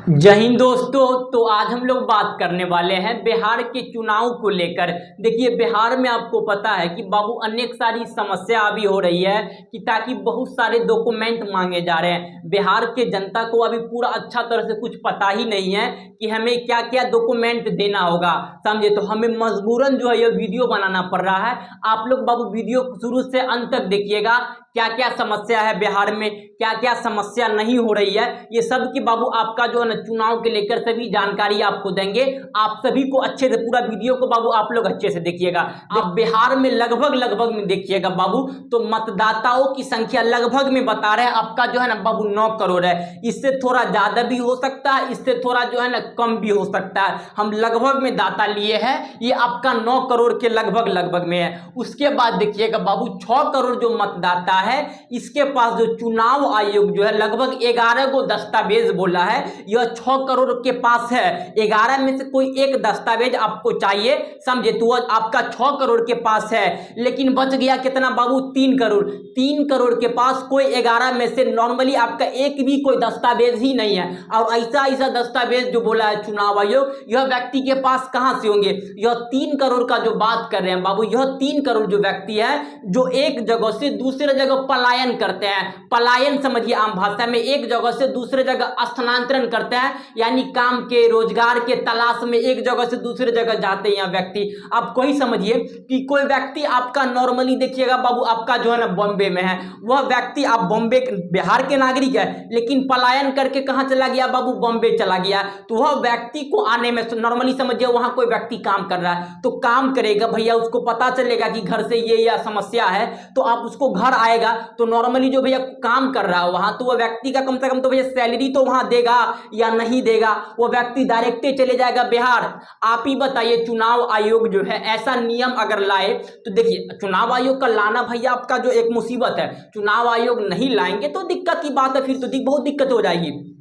जय हिंद दोस्तों। तो आज हम लोग बात करने वाले हैं बिहार के चुनाव को लेकर। देखिए, बिहार में आपको पता है कि बाबू अनेक सारी समस्या अभी हो रही है कि ताकि बहुत सारे डॉक्यूमेंट मांगे जा रहे हैं। बिहार के जनता को अभी पूरा अच्छा तरह से कुछ पता ही नहीं है कि हमें क्या क्या डॉक्यूमेंट देना होगा, समझे। तो हमें मजबूरन जो है ये वीडियो बनाना पड़ रहा है। आप लोग बाबू वीडियो शुरू से अंत तक देखिएगा, क्या क्या समस्या है बिहार में, क्या क्या समस्या नहीं हो रही है, ये सब की बाबू आपका जो है ना चुनाव के लेकर सभी जानकारी आपको देंगे। आप सभी को अच्छे से पूरा वीडियो को बाबू आप लोग अच्छे से देखिएगा। आप बिहार में लगभग में देखिएगा बाबू, तो मतदाताओं की संख्या लगभग में बता रहे हैं आपका जो है ना बाबू 9 करोड़ है। इससे थोड़ा ज्यादा भी हो सकता है, इससे थोड़ा जो है ना कम भी हो सकता है। हम लगभग में डाटा लिए हैं, ये आपका 9 करोड़ के लगभग में है। उसके बाद देखिएगा बाबू 6 करोड़ जो मतदाता है, इसके पास जो चुनाव आयोग जो है लगभग 11 को दस्तावेज बोला है। यह 6 करोड़ के पास है। 11 में से कोई एक दस्तावेज आपको चाहिए, समझे। तो आपका 6 करोड़ के पास है, लेकिन बच गया कितना बाबू? 3 करोड़। 3 करोड़ के पास कोई 11 में से नॉर्मली आपका एक भी कोई दस्तावेज ही नहीं है। और ऐसा दस्तावेज जो बोला है चुनाव आयोग, यह व्यक्ति के पास कहां से होंगे? यह 3 करोड़ का जो बात कर रहे हैं बाबू, यह 3 करोड़ जो व्यक्ति है जो एक जगह से दूसरे जगह पलायन करते हैं। पलायन समझिए आम भाषा में, एक जगह से दूसरे जगह स्थानांतरण करते हैं, यानी काम के रोजगार के तलाश में एक जगह से दूसरे जगह जाते हैं व्यक्ति। आप कोई समझिए कि कोई व्यक्ति आपका नॉर्मली देखिएगा बाबू, आपका जो है ना बॉम्बे में है, वह व्यक्ति आप बॉम्बे बिहार के नागरिक है, लेकिन पलायन करके कहां चला गया बाबू? बॉम्बे चला गया। तो वह व्यक्ति को आने में नॉर्मली समझिए वहां कोई व्यक्ति काम कर रहा है, तो काम करेगा भैया, उसको पता चलेगा कि घर से ये समस्या है, तो आप उसको घर आएगा, तो नॉर्मली जो भैया काम कर रहा है वहां, तो वह व्यक्ति का कम से कम तो भैया सैलरी तो वहां देगा या नहीं देगा? वो व्यक्ति डायरेक्ट चले जाएगा बिहार। आप ही बताइए, चुनाव आयोग जो है ऐसा नियम अगर लाए, तो देखिए चुनाव आयोग का लाना भैया आपका जो एक मुसीबत है। चुनाव आयोग नहीं लाएंगे तो दिक्कत की बात है, फिर तो बहुत दिक्कत हो जाएगी।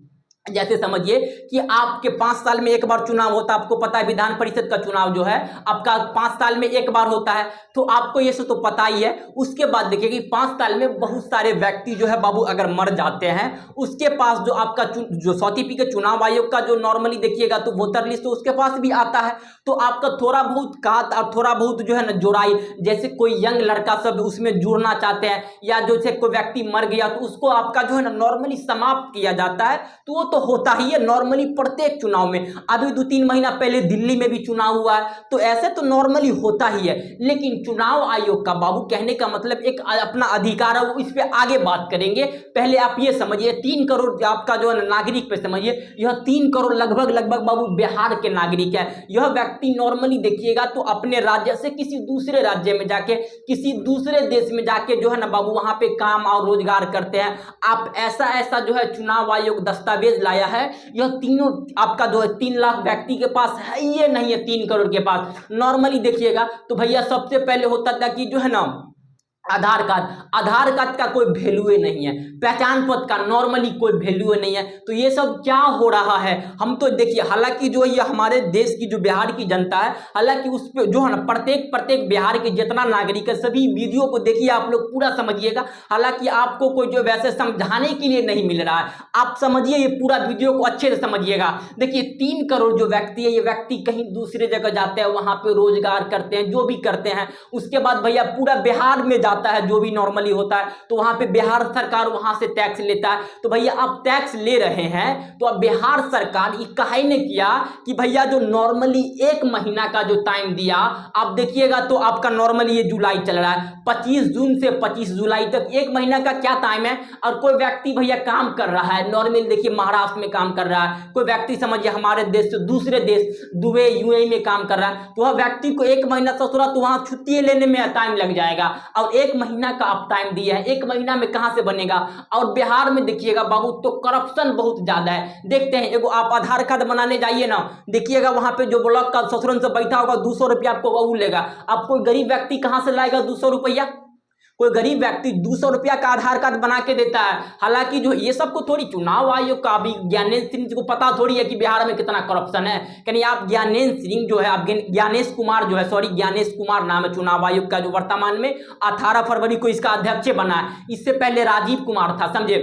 जैसे समझिए कि आपके 5 साल में एक बार चुनाव होता है, आपको पता है विधान परिषद का चुनाव जो है आपका 5 साल में एक बार होता है, तो आपको ये सब तो पता ही है। उसके बाद देखिए कि 5 साल में बहुत सारे व्यक्ति जो है बाबू अगर मर जाते हैं, उसके पास जो आपका जो सर्टिफिकेट चुनाव आयोग का जो नॉर्मली देखिएगा तो वोटर लिस्ट तो उसके पास भी आता है। तो आपका थोड़ा बहुत काट और थोड़ा बहुत जो है ना जोड़ाई, जैसे कोई यंग लड़का सब उसमें जुड़ना चाहते हैं, या जो से कोई व्यक्ति मर गया तो उसको आपका जो है ना नॉर्मली समाप्त किया जाता है, तो वो तो होता ही है नॉर्मली प्रत्येक चुनाव में। अभी 2-3 महीना पहले दिल्ली में भी चुनाव हुआ है, तो ऐसे तो नॉर्मली होता ही है। लेकिन चुनाव आयोग का बाबू कहने का मतलब एक अपना अधिकार है, वो इस पे आगे बात करेंगे। पहले आप ये समझिए 3 करोड़ आपका जो है नागरिक पे समझिए, यह 3 करोड़ लगभग बाबू बिहार के नागरिक है। यह व्यक्ति नॉर्मली देखिएगा तो अपने राज्य से किसी दूसरे राज्य में जाके, किसी दूसरे देश में जाके जो है ना बाबू वहां पे काम और रोजगार करते हैं। आप ऐसा जो है चुनाव आयोग दस्तावेज लाया है, यह तीनों आपका जो है 3 लाख व्यक्ति के पास है, ये नहीं है 3 करोड़ के पास। नॉर्मली देखिएगा तो भैया सबसे पहले होता था कि जो है ना आधार कार्ड का कोई वैल्यू नहीं है, पहचान पत्र का नॉर्मली कोई वैल्यू नहीं है। तो ये सब क्या हो रहा है? हम तो देखिए, हालांकि जो ये हमारे देश की जो बिहार की जनता है, हालांकि उस पे जो है ना प्रत्येक बिहार के जितना नागरिक है सभी वीडियो को देखिए, आप लोग पूरा समझिएगा। हालांकि आपको कोई जो वैसे समझाने के लिए नहीं मिल रहा है, आप समझिए ये पूरा वीडियो को अच्छे से समझिएगा। देखिए 3 करोड़ जो व्यक्ति है, ये व्यक्ति कहीं दूसरे जगह जाते हैं, वहां पे रोजगार करते हैं, जो भी करते हैं। उसके बाद भैया पूरा बिहार में है, जो भी नॉर्मली होता है, तो वहां पे बिहार सरकार वहां से टैक्स लेता है। तो भैया आप टैक्स ले रहे हैं, तो अब बिहार सरकार ये काहे ने किया कि भैया जो नॉर्मली 1 महीना का जो टाइम दिया, आप देखिएगा तो आपका नॉर्मली ये जुलाई चल रहा है, 25 जून से 25 जुलाई तक 1 महीना का क्या टाइम है। और कोई व्यक्ति भैया काम कर रहा है, नॉर्मली देखिए महाराष्ट्र में काम कर रहा है, कोई व्यक्ति समझिए हमारे देश से दूसरे देश दुबई यूएई में काम कर रहा है, तो वह व्यक्ति को 1 महीना ससुरा तो वहां छुट्टी लेने में टाइम लग जाएगा। और 1 महीना का आप टाइम दिया है, 1 महीना में कहां से बनेगा? और बिहार में देखिएगा बाबू तो करप्शन बहुत ज्यादा है। देखते हैं, एगो आप आधार कार्ड बनाने जाइए ना, देखिएगा वहां पे जो ब्लॉक का ससुरन से बैठा होगा 200 रुपया आपको वो लेगा। अब कोई गरीब व्यक्ति कहां से लाएगा 200 रुपया? कोई गरीब व्यक्ति 200 रुपया का आधार कार्ड बना के देता है। हालांकि जो ये सबको थोड़ी चुनाव आयोग का भी ज्ञानेश सिंह को पता थोड़ी है कि बिहार में कितना करप्शन है। यानी आप ज्ञानेश सिंह जो है, आप ज्ञानेश कुमार जो है, सॉरी ज्ञानेश कुमार नाम है चुनाव आयोग का, जो वर्तमान में 18 फरवरी को इसका अध्यक्ष बना है। इससे पहले राजीव कुमार था, समझे।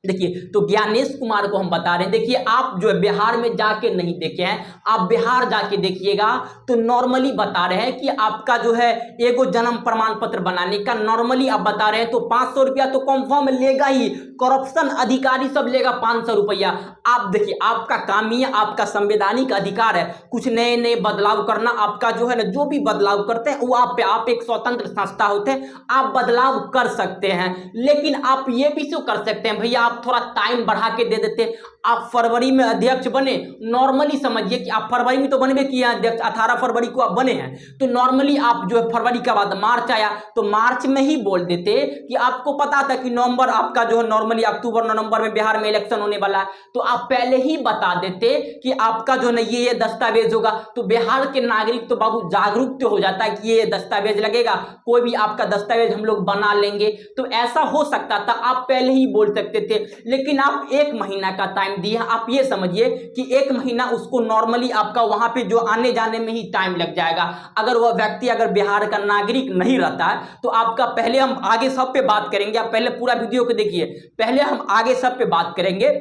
देखिए तो ज्ञानेश कुमार को हम बता रहे हैं, देखिए आप जो है बिहार में जाके नहीं देखे हैं, आप बिहार जाके देखिएगा तो नॉर्मली बता रहे हैं कि आपका जो है एगो जन्म प्रमाण पत्र बनाने का नॉर्मली आप बता रहे हैं तो 500 रुपया तो कंफर्म लेगा ही, करप्शन अधिकारी सब लेगा 500 रुपया। आप देखिए आपका काम ही है, आपका संवैधानिक अधिकार है कुछ नए नए बदलाव करना, आपका जो है ना जो भी बदलाव करते हैं वो आप एक स्वतंत्र संस्था होते हैं, आप बदलाव कर सकते हैं। लेकिन आप ये भी तो कर सकते हैं भैया आप थोड़ा टाइम बढ़ा के दे देते, आप फरवरी में अध्यक्ष बने, नॉर्मली समझिए कि आप फरवरी में तो बनबे किए हैं अध्यक्ष, 18 फरवरी को आप बने हैं, तो नॉर्मली आप जो है फरवरी के बाद मार्च आया तो मार्च में ही बोल देते कि आपको पता था कि नवंबर आपका जो है नॉर्मली अक्टूबर नवंबर में बिहार में इलेक्शन होने वाला है, तो आप पहले ही बता देते कि आपका जो है ये दस्तावेज होगा, तो बिहार के नागरिक तो बाबू जागरूक तो हो जाता है कि ये दस्तावेज लगेगा, कोई भी आपका दस्तावेज हम लोग बना लेंगे। तो ऐसा हो सकता था, आप पहले ही बोल सकते थे, लेकिन आप 1 महीना का टाइम दिए। आप ये समझिए कि 1 महीना उसको नॉर्मली आपका वहां पे जो आने जाने में ही टाइम लग जाएगा। अगर वह व्यक्ति अगर बिहार का नागरिक नहीं रहता है तो आपका पहले हम आगे सब पे बात करेंगे, आप पहले पूरा वीडियो को देखिए, पहले हम आगे सब पे बात करेंगे।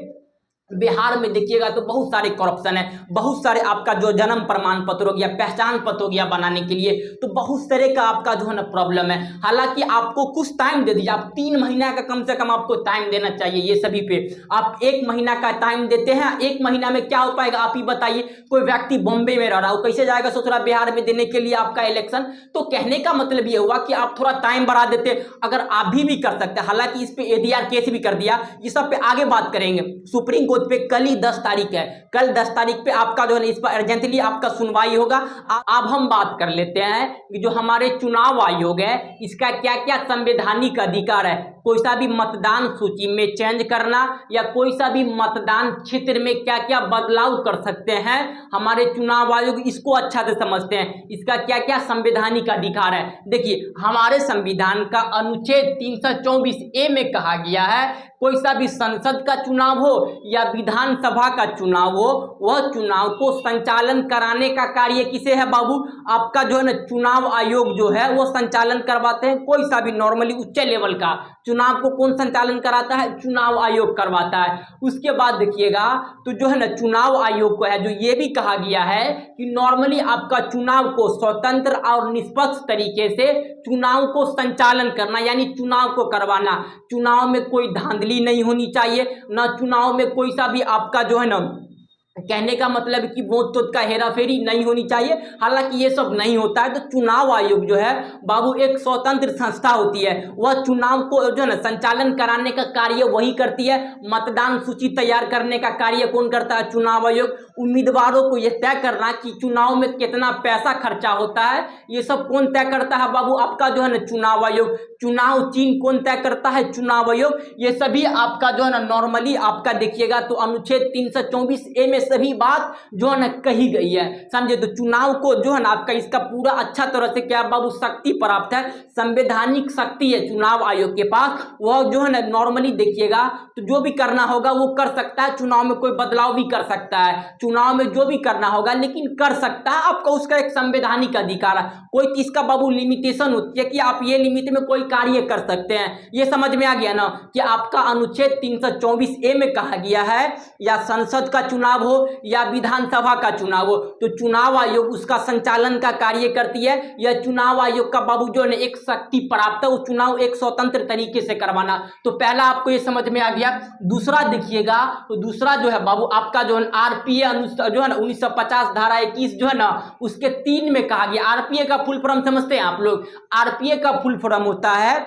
बिहार में देखिएगा तो बहुत सारे करप्शन है, बहुत सारे आपका जो जन्म प्रमाण पत्र हो गया, पहचान पत्र हो गया बनाने के लिए, तो बहुत तरह का आपका जो है ना प्रॉब्लम है। हालांकि आपको कुछ टाइम दे दीजिए, आप 3 महीना का कम से कम आपको टाइम देना चाहिए ये सभी पे। आप 1 महीना का टाइम देते हैं, 1 महीना में क्या हो पाएगा आप ही बताइए। कोई व्यक्ति बॉम्बे में रह रहा हो, कैसे जाएगा सोच रहा बिहार में देने के लिए आपका इलेक्शन। तो कहने का मतलब ये हुआ कि आप थोड़ा टाइम बढ़ा देते, अगर आप भी कर सकते हैं। हालांकि इस पे एडीआर केस भी कर दिया, ये सब पे आगे बात करेंगे। सुप्रीम कोर्ट पे कल ही 10 तारीख है, कल 10 तारीख पे आपका जो है इस पर अर्जेंटली आपका सुनवाई होगा। अब हम बात कर लेते हैं कि जो हमारे चुनाव आयोग है इसका क्या क्या संवैधानिक अधिकार है, कोई सा भी मतदान सूची में चेंज करना या कोई सा भी मतदान क्षेत्र में क्या क्या बदलाव कर सकते हैं हमारे चुनाव आयोग, इसको अच्छा से समझते हैं, इसका क्या क्या संवैधानिक अधिकार है। देखिए हमारे संविधान का अनुच्छेद 324A में कहा गया है कोई सा भी संसद का चुनाव हो या विधानसभा का चुनाव हो, वह चुनाव को संचालन कराने का कार्य किसे है बाबू, आपका जो है ना चुनाव आयोग जो है वो संचालन करवाते हैं। कोई सा भी नॉर्मली उच्च लेवल का चुनाव को कौन संचालन कराता है, चुनाव आयोग करवाता है। उसके बाद देखिएगा तो जो है ना चुनाव आयोग को है जो ये भी कहा गया है कि नॉर्मली आपका चुनाव को स्वतंत्र और निष्पक्ष तरीके से चुनाव को संचालन करना, यानी चुनाव को करवाना, चुनाव में कोई धांधली नहीं होनी चाहिए, ना चुनाव में कोई सा भी आपका जो है ना कहने का मतलब कि वोट तोट का हेराफेरी नहीं होनी चाहिए। हालांकि ये सब नहीं होता है, तो चुनाव आयोग जो है बाबू एक स्वतंत्र संस्था होती है, वह चुनाव को जो है ना संचालन कराने का कार्य वही करती है। मतदान सूची तैयार करने का कार्य कौन करता है, चुनाव आयोग। उम्मीदवारों को यह तय करना कि चुनाव में कितना पैसा खर्चा होता है, ये सब कौन तय करता है बाबू, आपका जो है ना चुनाव आयोग। चुनाव चिन्ह कौन तय करता है, चुनाव आयोग। ये सभी आपका जो है ना नॉर्मली आपका देखिएगा तो अनुच्छेद 324A में सभी बात जो है ना कही गई है, समझे। तो चुनाव को जो है ना आपका इसका पूरा अच्छा तरह से क्या बाबू शक्ति प्राप्त है, संवैधानिक शक्ति है चुनाव आयोग के पास। वह जो है ना नॉर्मली देखिएगा तो जो भी करना होगा वो कर सकता है, चुनाव में कोई बदलाव भी कर सकता है, चुनाव में जो भी करना होगा लेकिन कर सकता है, आपका उसका एक संवैधानिक अधिकार है। कोई इसका बाबू लिमिटेशन होती है कि आप ये लिमिट में कोई कार्य कर सकते हैं। ये समझ में आ गया ना कि आपका अनुच्छेद 324A में कहा गया है या संसद का चुनाव हो या विधानसभा का चुनाव हो तो चुनाव आयोग उसका संचालन का कार्य करती है, या चुनाव आयोग का बाबू जो है एक शक्ति प्राप्त है वो चुनाव एक स्वतंत्र तरीके से करवाना। तो पहला आपको ये समझ में आ गया। दूसरा देखिएगा तो दूसरा जो है बाबू आपका जो है आरपीए जो है ना 1950 धारा 21 जो है ना उसके 3 में कहा गया। आरपीए का फुल फॉर्म समझते हैं आप लोग, आरपीए का फुल फॉर्म होता है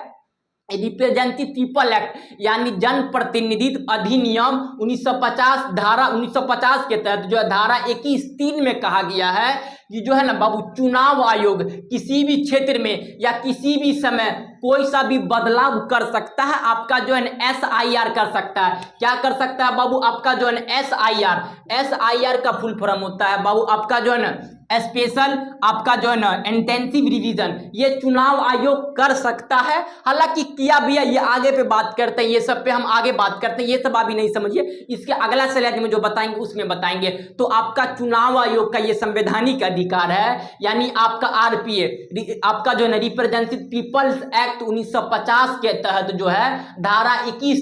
रिप्रेजेंटेटिव पीपल एक्ट, यानी जन प्रतिनिधित्व अधिनियम 1950 धारा 1950 के तहत जो है धारा 21(3) में कहा गया है कि जो है ना बाबू चुनाव आयोग किसी भी क्षेत्र में या किसी भी समय कोई सा भी बदलाव कर सकता है। आपका जो है SIR कर सकता है। क्या कर सकता है बाबू, आपका जो है SIR का फुल फॉर्म होता है बाबू आपका जो है ना स्पेशल आपका जो है ना इंटेंसिव रिवीजन, ये चुनाव आयोग कर सकता है। हालांकि किया भी है, ये आगे पे बात करते हैं, ये सब पे हम आगे बात करते हैं, ये सब अभी नहीं समझिए, इसके अगला स्लाइड में जो बताएंगे उसमें बताएंगे। तो आपका चुनाव आयोग का ये संवैधानिक अधिकार है, यानी आपका आरपीए आपका जो है ना रिप्रेजेंटेटिव पीपल्स एक्ट एक्ट 1950 के तहत जो है धारा 21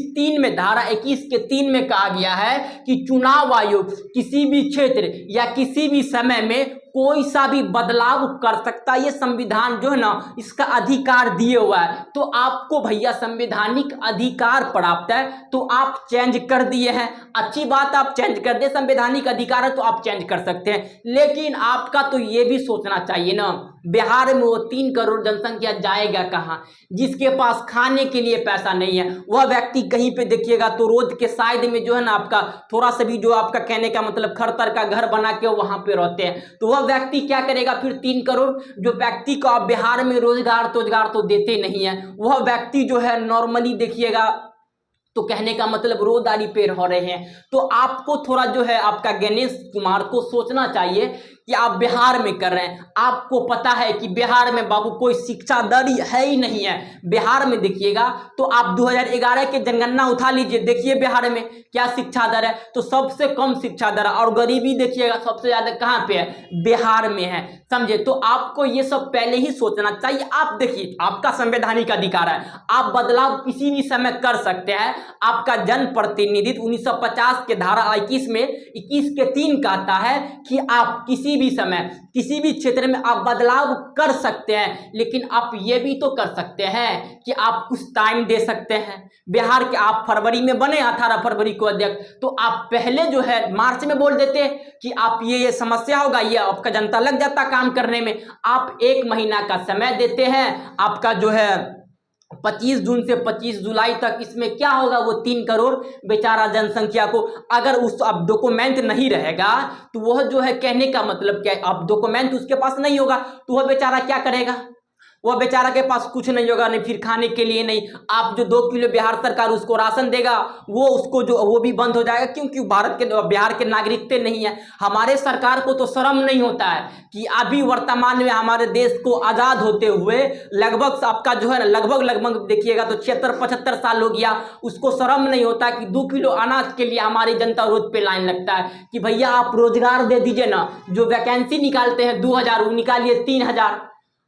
के 3 में कहा गया है कि चुनाव आयोग किसी भी क्षेत्र या किसी भी समय में कोई सा भी बदलाव कर सकता है। ये संविधान जो है ना इसका अधिकार दिए हुआ है। तो आपको भैया संवैधानिक अधिकार प्राप्त है तो आप चेंज कर दिए हैं, अच्छी बात, आप चेंज कर दिए, संवैधानिक अधिकार है तो आप चेंज कर सकते हैं। लेकिन आपका तो ये भी सोचना चाहिए ना, बिहार में वो 3 करोड़ जनसंख्या जाएगा कहाँ? जिसके पास खाने के लिए पैसा नहीं है वह व्यक्ति कहीं पे देखिएगा तो रोड के साइड में जो है ना आपका थोड़ा सा भी जो आपका कहने का मतलब खड़तर का घर बना के वहां पे रहते हैं, तो वह व्यक्ति क्या करेगा फिर? 3 करोड़ जो व्यक्ति को आप बिहार में रोजगार तो देते नहीं है, वह व्यक्ति जो है नॉर्मली देखिएगा तो कहने का मतलब रोजगारी पे रह रहे हैं। तो आपको थोड़ा जो है आपका गणेश कुमार को सोचना चाहिए कि आप बिहार में कर रहे हैं, आपको पता है कि बिहार में बाबू कोई शिक्षा दर है ही नहीं है। बिहार में देखिएगा तो आप 2011 के जनगणना उठा लीजिए, देखिए बिहार में क्या शिक्षा दर है, तो सबसे कम शिक्षा दर है। और गरीबी देखिएगा सबसे ज्यादा कहाँ पे है? बिहार में है, समझे? तो आपको ये सब पहले ही सोचना चाहिए। आप देखिए आपका संवैधानिक अधिकार है, आप बदलाव किसी भी समय कर सकते हैं। आपका जन प्रतिनिधित्व 1950 के धारा 21 में 21 के 3 कहता है कि आप किसी भी समय किसी भी क्षेत्र में आप बदलाव कर सकते हैं। लेकिन आप ये भी तो कर सकते हैं कि आप कुछ टाइम दे सकते हैं। बिहार के आप फरवरी में बने 18 फरवरी को अध्यक्ष, तो आप पहले जो है मार्च में बोल देते कि आप ये समस्या होगा, ये आपका जनता लग जाता काम करने में। आप 1 महीना का समय देते हैं, आपका जो है 25 जून से 25 जुलाई तक, इसमें क्या होगा? वो 3 करोड़ बेचारा जनसंख्या को अगर उस अब डॉक्यूमेंट नहीं रहेगा तो वह जो है कहने का मतलब क्या है, अब डॉक्यूमेंट उसके पास नहीं होगा तो वह बेचारा क्या करेगा? वह बेचारा के पास कुछ नहीं होगा, नहीं फिर खाने के लिए नहीं। आप जो 2 किलो बिहार सरकार उसको राशन देगा वो भी बंद हो जाएगा, क्योंकि बिहार के नागरिकते नहीं है। हमारे सरकार को तो शर्म नहीं होता है कि अभी वर्तमान में हमारे देश को आज़ाद होते हुए लगभग आपका जो है ना लगभग देखिएगा तो 76-75 साल हो गया, उसको शर्म नहीं होता कि 2 किलो अनाज के लिए हमारी जनता रोड पे लाइन लगता है कि भैया आप रोजगार दे दीजिए ना। जो वैकेंसी निकालते हैं 2000 निकालिए 3000,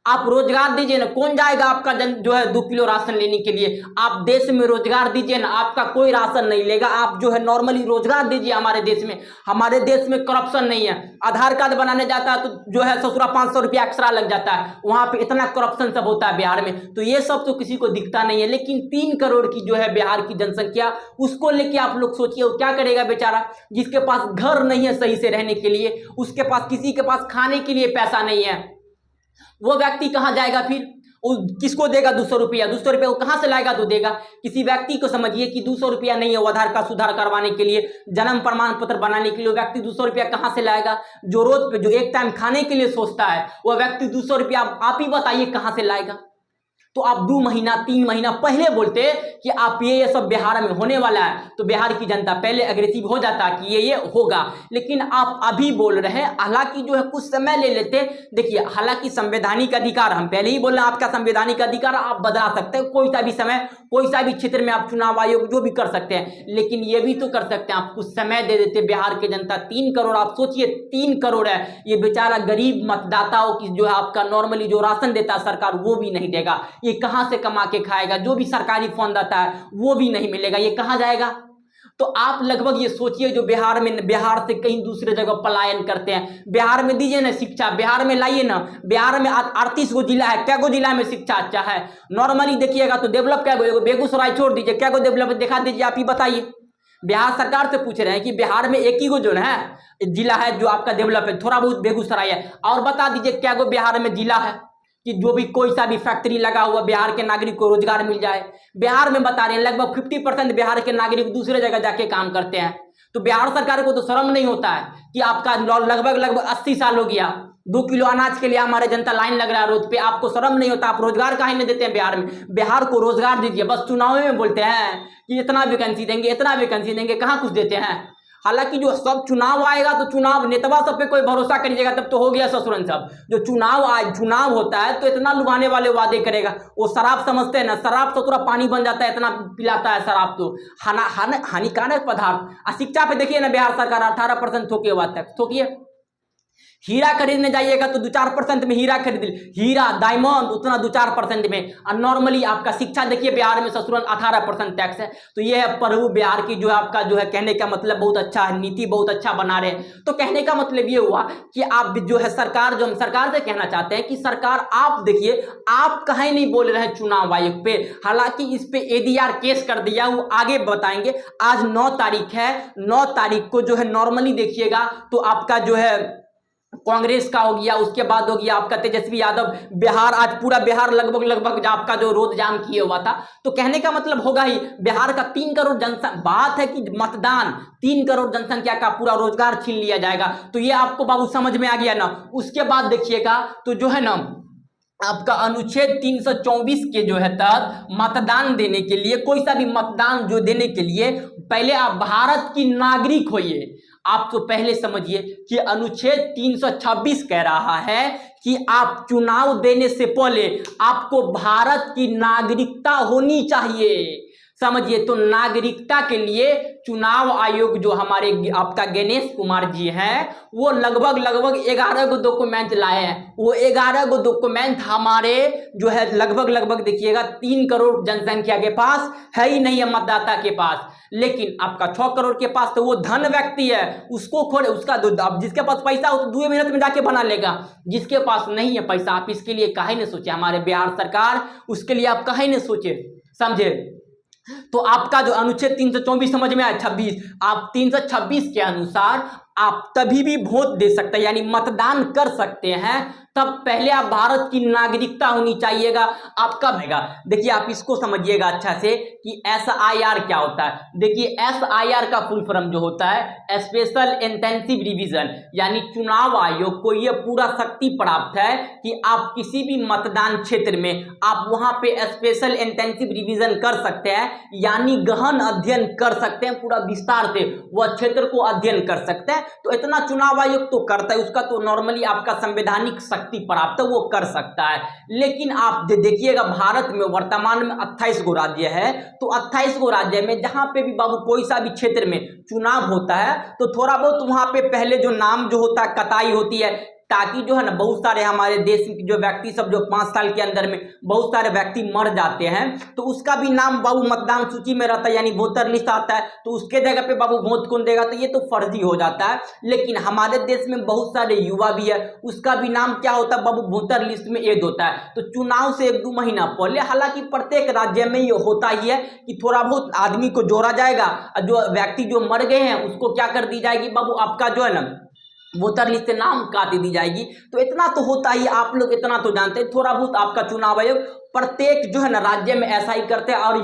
आप रोजगार दीजिए ना। कौन जाएगा आपका जो है 2 किलो राशन लेने के लिए? आप देश में रोजगार दीजिए ना, आपका कोई राशन नहीं लेगा। आप जो है नॉर्मली रोजगार दीजिए हमारे देश में। हमारे देश में करप्शन नहीं है, आधार कार्ड बनाने जाता है तो जो है 500 रुपया एक्स्ट्रा लग जाता है, वहां पे इतना करप्शन सब होता है बिहार में। तो ये सब तो किसी को दिखता नहीं है। लेकिन 3 करोड़ की जो है बिहार की जनसंख्या, उसको लेके आप लोग सोचिए वो क्या करेगा बेचारा, जिसके पास घर नहीं है सही से रहने के लिए, उसके पास किसी के पास खाने के लिए पैसा नहीं है, वो व्यक्ति कहाँ जाएगा फिर? वो किसको देगा 200 रुपया? 200 रुपया वो कहाँ से लाएगा तो देगा? किसी व्यक्ति को समझिए कि 200 रुपया नहीं है, वो आधार कार्ड सुधार करवाने के लिए, जन्म प्रमाण पत्र बनाने के लिए वो व्यक्ति 200 रुपया कहाँ से लाएगा? जो रोज पे जो एक टाइम खाने के लिए सोचता है वह व्यक्ति 200 रुपया आप ही बताइए कहाँ से लाएगा? तो आप 2 महीना 3 महीना पहले बोलते कि आप ये सब बिहार में होने वाला है, तो बिहार की जनता पहले अग्रेसिव हो जाता कि ये होगा। लेकिन आप अभी बोल रहे हैं, हालांकि जो है कुछ समय ले लेते। देखिए हालांकि संवैधानिक अधिकार, हम पहले ही बोल रहे हैं आपका संवैधानिक अधिकार, आप बदला सकते हैं कोई सा भी समय, कोई सा भी क्षेत्र में आप चुनाव आयोग जो भी कर सकते हैं। लेकिन ये भी तो कर सकते हैं आप कुछ समय दे देते। बिहार की जनता 3 करोड़, आप सोचिए 3 करोड़ है, ये बेचारा गरीब मतदाताओं की जो है आपका नॉर्मली जो राशन देता है सरकार वो भी नहीं देगा। ये कहां से कमा के खाएगा? जो भी सरकारी फंड आता है वो भी नहीं मिलेगा, ये कहां जाएगा? तो आप लगभग ये सोचिए जो बिहार से कहीं दूसरे जगह पलायन करते हैं, बिहार में दीजिए ना शिक्षा, बिहार में लाइए ना। बिहार में 38 गो जिला है, क्या गो जिला में शिक्षा अच्छा है? नॉर्मली देखिएगा तो डेवलप क्या गो? बेगूसराय छोड़ दीजिए, क्या गो डेवलप दिखा दीजिए, आप ही बताइए। बिहार सरकार से पूछ रहे हैं कि बिहार में एक ही गो जो है जिला है जो आपका डेवलप है, थोड़ा बहुत बेगूसराय है, और बता दीजिए क्या गो बिहार में जिला है कि जो भी कोई सा भी फैक्ट्री लगा हुआ बिहार के नागरिक को रोजगार मिल जाए। बिहार में बता रहे हैं लगभग 50% बिहार के नागरिक दूसरे जगह जाके काम करते हैं। तो बिहार सरकार को तो शर्म नहीं होता है कि आपका लगभग 80 साल हो गया, 2 किलो अनाज के लिए हमारे जनता लाइन लग रहा है रोड पे, आपको शर्म नहीं होता? आप रोजगार काहे नहीं देते हैं बिहार में? बिहार को रोजगार दीजिए, बस चुनाव में बोलते हैं कि इतना वैकेंसी देंगे, इतना वैकेंसी देंगे, कहाँ कुछ देते हैं। हालांकि जो सब चुनाव आएगा तो चुनाव नेता सब पे कोई भरोसा करिएगा तब तो हो गया ससुरन सब। जो चुनाव होता है तो इतना लुभाने वाले वादे करेगा। वो शराब समझते हैं ना, शराब तो पूरा पानी बन जाता है, इतना पिलाता है शराब, तो हानिकारक पदार्थ। शिक्षा पे देखिए ना बिहार सरकार 18% थोके हुआ तक थोकिए। हीरा खरीदने जाइएगा तो 2-4% में हीरा खरीद, हीरा डायमंड उतना 2-4% में। और नॉर्मली आपका शिक्षा देखिए बिहार में ससुरन 18% टैक्स है। तो ये है प्रभु बिहार की जो है आपका जो है कहने का मतलब बहुत अच्छा है, नीति बहुत अच्छा बना रहे हैं। तो कहने का मतलब ये हुआ कि आप जो है सरकार, जो हम सरकार से कहना चाहते हैं कि सरकार आप देखिए आप कहीं नहीं बोल रहे हैं चुनाव आयोग पे, हालांकि इस पे एडीआर केस कर दिया, वो आगे बताएंगे। आज 9 तारीख है, 9 तारीख को जो है नॉर्मली देखिएगा तो आपका जो है कांग्रेस का हो गया, उसके बाद हो गया आपका तेजस्वी यादव, बिहार आज पूरा बिहार लगभग आपका जो रोड जाम किए हुआ था। तो कहने का मतलब होगा ही बिहार का 3 करोड़ जनसंख्या, बात है कि मतदान 3 करोड़ जनसंख्या का पूरा रोजगार छीन लिया जाएगा। तो ये आपको बाबू समझ में आ गया ना। उसके बाद देखिएगा तो जो है ना आपका अनुच्छेद 324 के जो है तहत मतदान देने के लिए, कोई सा भी मतदान जो देने के लिए पहले आप भारत की नागरिक होइए। आप तो पहले समझिए कि अनुच्छेद 326 कह रहा है कि आप चुनाव देने से पहले आपको भारत की नागरिकता होनी चाहिए, समझिए। तो नागरिकता के लिए चुनाव आयोग जो हमारे आपका गणेश कुमार जी हैं वो लगभग 11 गो डॉक्यूमेंट लाए हैं। वो 11 गो डॉक्यूमेंट हमारे जो है लगभग देखिएगा 3 करोड़ जनसंख्या के पास है ही नहीं है, मतदाता के पास। लेकिन आपका 6 करोड़ के पास तो वो धन व्यक्ति है, उसको खोले, उसका अब जिसके पास पैसा हो तो 2 मिनट में जाके बना लेगा। जिसके पास नहीं है पैसा, आप इसके लिए काहे नहीं सोचे, हमारे बिहार सरकार उसके लिए आप काहे नहीं सोचे, समझे। तो आपका जो अनुच्छेद 324 समझ में आया, 26, आप 326 के अनुसार आप तभी भी वोट दे सकते हैं, यानी मतदान कर सकते हैं, तब पहले आप भारत की नागरिकता होनी चाहिएगा। आपका होगा, देखिए आप इसको समझिएगा अच्छा से कि SIR क्या होता है। देखिए SIR का फुल फॉर्म जो होता है स्पेशल इंटेंसिव रिवीजन, यानी चुनाव आयोग को यह पूरा शक्ति प्राप्त है कि आप किसी भी मतदान क्षेत्र में आप वहां पे स्पेशल इंटेंसिव रिवीजन कर सकते हैं, यानी गहन अध्ययन कर सकते हैं, पूरा विस्तार से वह क्षेत्र को अध्ययन कर सकते हैं। तो इतना चुनाव आयोग तो करता है, उसका तो नॉर्मली आपका संवैधानिक शक्ति प्राप्त है, वो कर सकता है। लेकिन आप देखिएगा भारत में वर्तमान में 28 गो राज्य है, तो 28 गो राज्य में जहां पे भी बाबू कोई सा भी क्षेत्र में चुनाव होता है तो थोड़ा बहुत वहां पे पहले जो नाम जो होता है कताई होती है, ताकि जो है ना बहुत सारे हमारे देश के जो व्यक्ति सब जो 5 साल के अंदर में बहुत सारे व्यक्ति मर जाते हैं तो उसका भी नाम बाबू मतदान सूची में रहता है, यानी वोटर लिस्ट आता है, तो उसके जगह पे बाबू वोट कौन देगा, तो ये तो फर्जी हो जाता है। लेकिन हमारे देश में बहुत सारे युवा भी है, उसका भी नाम क्या होता है बाबू, वोटर लिस्ट में ऐड होता है। तो चुनाव से 1-2 महीना पहले, हालांकि प्रत्येक राज्य में ये होता ही है कि थोड़ा बहुत आदमी को जोड़ा जाएगा, जो व्यक्ति जो मर गए हैं उसको क्या कर दी जाएगी बाबू, आपका जो है ना वोटर लिस्ट से नाम काट दी जाएगी। तो इतना तो होता ही, आप लोग इतना तो जानते हैं। थोड़ा बहुत आपका चुनाव आयोग प्रत्येक जो है ना राज्य में ऐसा ही करते हैं। और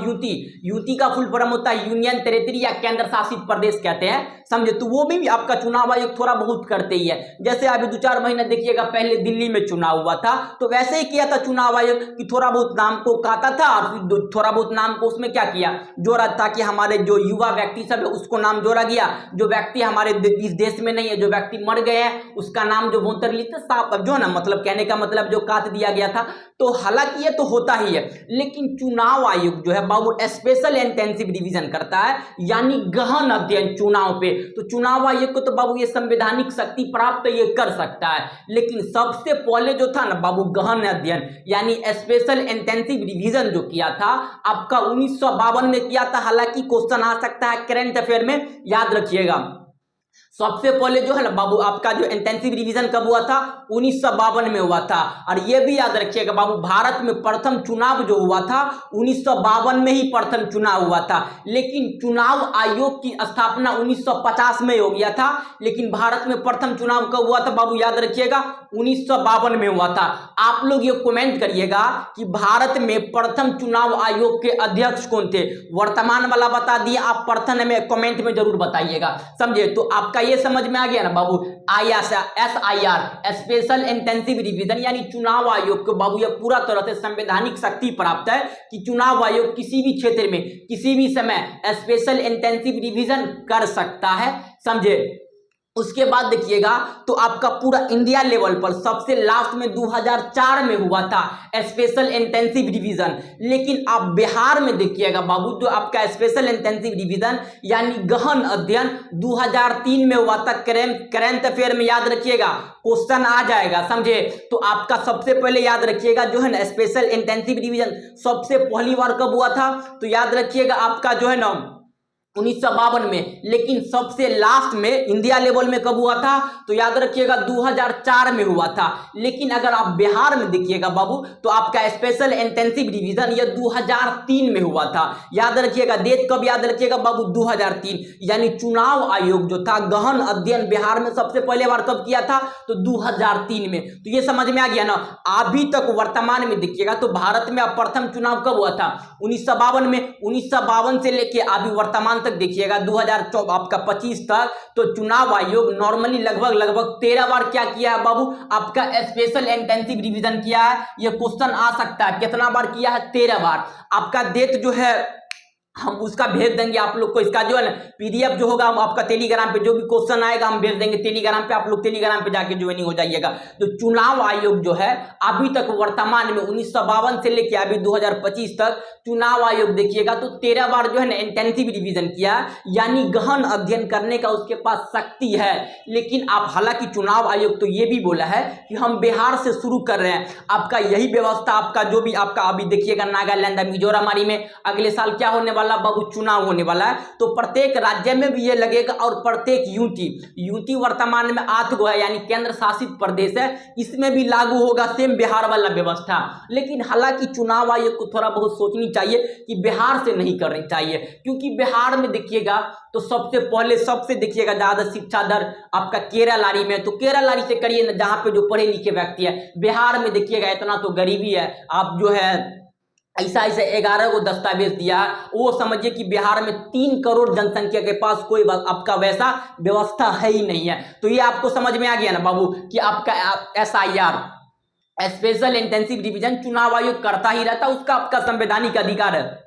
यूटी का फुल फॉर्म होता है यूनियन टेरिटरी या केंद्र शासित प्रदेश कहते हैं, समझे। तो वो भी आपका चुनाव आयोग थोड़ा बहुत करते ही है। जैसे अभी 2-4 महीने देखिएगा पहले दिल्ली में चुनाव हुआ था, तो वैसे ही किया था चुनाव आयोग कि थोड़ा बहुत नाम को काटा था और फिर थोड़ा बहुत नाम को उसमें क्या किया, जोड़ा, ताकि हमारे जो युवा व्यक्ति सब है उसको नाम जोड़ा गया। जो व्यक्ति हमारे इस देश में नहीं है, जो व्यक्ति मर गए हैं, उसका नाम जो वोटर लिस्ट साफ जो है ना, मतलब कहने का मतलब जो काट दिया गया था। तो हालांकि ये तो होता ही है, लेकिन चुनाव आयोग जो है बाबू स्पेशल इंटेंसिव रिवीजन करता है, यानी गहन अध्ययन चुनाव पे। तो चुनाव आयोग को तो बाबू ये संवैधानिक शक्ति प्राप्त ये कर सकता है। लेकिन सबसे पहले जो था ना बाबू गहन अध्ययन यानी स्पेशल इंटेंसिव रिवीजन जो किया था आपका 1952 में किया था। हालांकि क्वेश्चन आ सकता है करंट अफेयर में, याद रखिएगा। सबसे पहले जो है ना बाबू आपका जो इंटेंसिव रिवीजन कब हुआ था, 1952 में हुआ था। और ये भी याद रखिएगा बाबू भारत में प्रथम चुनाव जो हुआ था 1952 में ही प्रथम चुनाव हुआ था। लेकिन चुनाव आयोग की स्थापना 1950 में हो गया था, लेकिन भारत में प्रथम चुनाव कब हुआ था बाबू, याद रखिएगा 1952 में हुआ था। आप लोग ये कमेंट करिएगा कि भारत में प्रथम चुनाव आयोग के अध्यक्ष कौन थे, वर्तमान वाला बता दिए, आप प्रथम में कमेंट में जरूर बताइएगा, समझे। तो आपका ये समझ में आ गया ना बाबू, SIR स्पेशल इंटेंसिव रिवीजन यानी चुनाव आयोग को बाबू ये पूरा तरह से संवैधानिक शक्ति प्राप्त है कि चुनाव आयोग किसी भी क्षेत्र में किसी भी समय स्पेशल इंटेंसिव रिवीजन कर सकता है, समझे। उसके बाद देखिएगा तो आपका पूरा इंडिया लेवल पर सबसे लास्ट में 2004 में हुआ था स्पेशल इंटेंसिव रिवीजन। लेकिन आप बिहार में देखिएगा बाबू, जो आपका स्पेशल इंटेंसिव रिवीजन यानी गहन अध्ययन 2003 में हुआ था। करेंट अफेयर में याद रखिएगा, क्वेश्चन आ जाएगा, समझे। तो आपका सबसे पहले याद रखिएगा जो है ना स्पेशल इंटेंसिव रिवीजन सबसे पहली बार कब हुआ था, तो याद रखिएगा आपका जो है ना 1952 में। लेकिन सबसे लास्ट में इंडिया लेवल में कब हुआ था, तो याद रखिएगा 2004 में हुआ था। लेकिन अगर आप बिहार में देखिएगा बाबू, तो आपका स्पेशल इंटेंसिव रिवीजन ये 2003 में हुआ था। याद रखिएगा डेट कब, याद रखिएगा बाबू 2003। यानी चुनाव आयोग जो था गहन अध्ययन बिहार में सबसे पहले बार कब किया था, तो 2003 में। तो ये समझ में आ गया ना। अभी तक वर्तमान में देखिएगा तो भारत में अब प्रथम चुनाव कब हुआ था, 1952 में। 1952 से लेके अभी वर्तमान तक देखिएगा 2024 आपका 25 तक, तो चुनाव आयोग नॉर्मली लगभग 13 बार क्या किया है बाबू, आपका स्पेशल इंटेंसिव रिवीजन किया है। ये क्वेश्चन आ सकता है, कितना बार किया है, 13 बार। आपका डेट जो है हम उसका भेज देंगे आप लोग को, इसका जो है ना पीडीएफ जो होगा हम आपका टेलीग्राम पे, जो भी क्वेश्चन आएगा हम भेज देंगे टेलीग्राम पे, आप लोग टेलीग्राम पे जाके ज्वाइनिंग हो जाइएगा। तो चुनाव आयोग जो है अभी तक वर्तमान में 1952 से लेके अभी 2025 तक चुनाव आयोग देखिएगा तो 13 बार जो है ना इंटेंसिव रिवीजन किया, यानी गहन अध्ययन करने का उसके पास शक्ति है। लेकिन आप हालांकि चुनाव आयोग तो ये भी बोला है कि हम बिहार से शुरू कर रहे हैं, आपका यही व्यवस्था आपका जो भी आपका अभी देखिएगा नागालैंड मिजोरम आदि में अगले साल क्या होने वाला बाबू, चुनाव होने वाला है। तो प्रत्येक राज्य में भी ये लगेगा और प्रत्येक यूटी वर्तमान में 8 गो है, यानी केंद्र शासित प्रदेश है, इसमें भी लागू होगा सेम बिहार वाला व्यवस्था। लेकिन हालांकि चुनाव आयोग को थोड़ा बहुत सोचनी चाहिए कि बिहार से नहीं करनी चाहिए, क्योंकि बिहार में देखिएगा तो सबसे देखिएगा ज्यादा शिक्षा दर आपका केरल आदि में, तो केरल आदि से करिए ना जहां पे जो पढ़े लिखे व्यक्ति है। बिहार में देखिएगा इतना तो गरीबी है, आप जो है ऐसा 11 को दस्तावेज दिया, वो समझिए कि बिहार में 3 करोड़ जनसंख्या के पास कोई आपका वैसा व्यवस्था है ही नहीं है। तो ये आपको समझ में आ गया ना बाबू कि आपका SIR स्पेशल इंटेंसिव रिवीजन चुनाव आयोग करता ही रहता, उसका आपका संवैधानिक अधिकार है।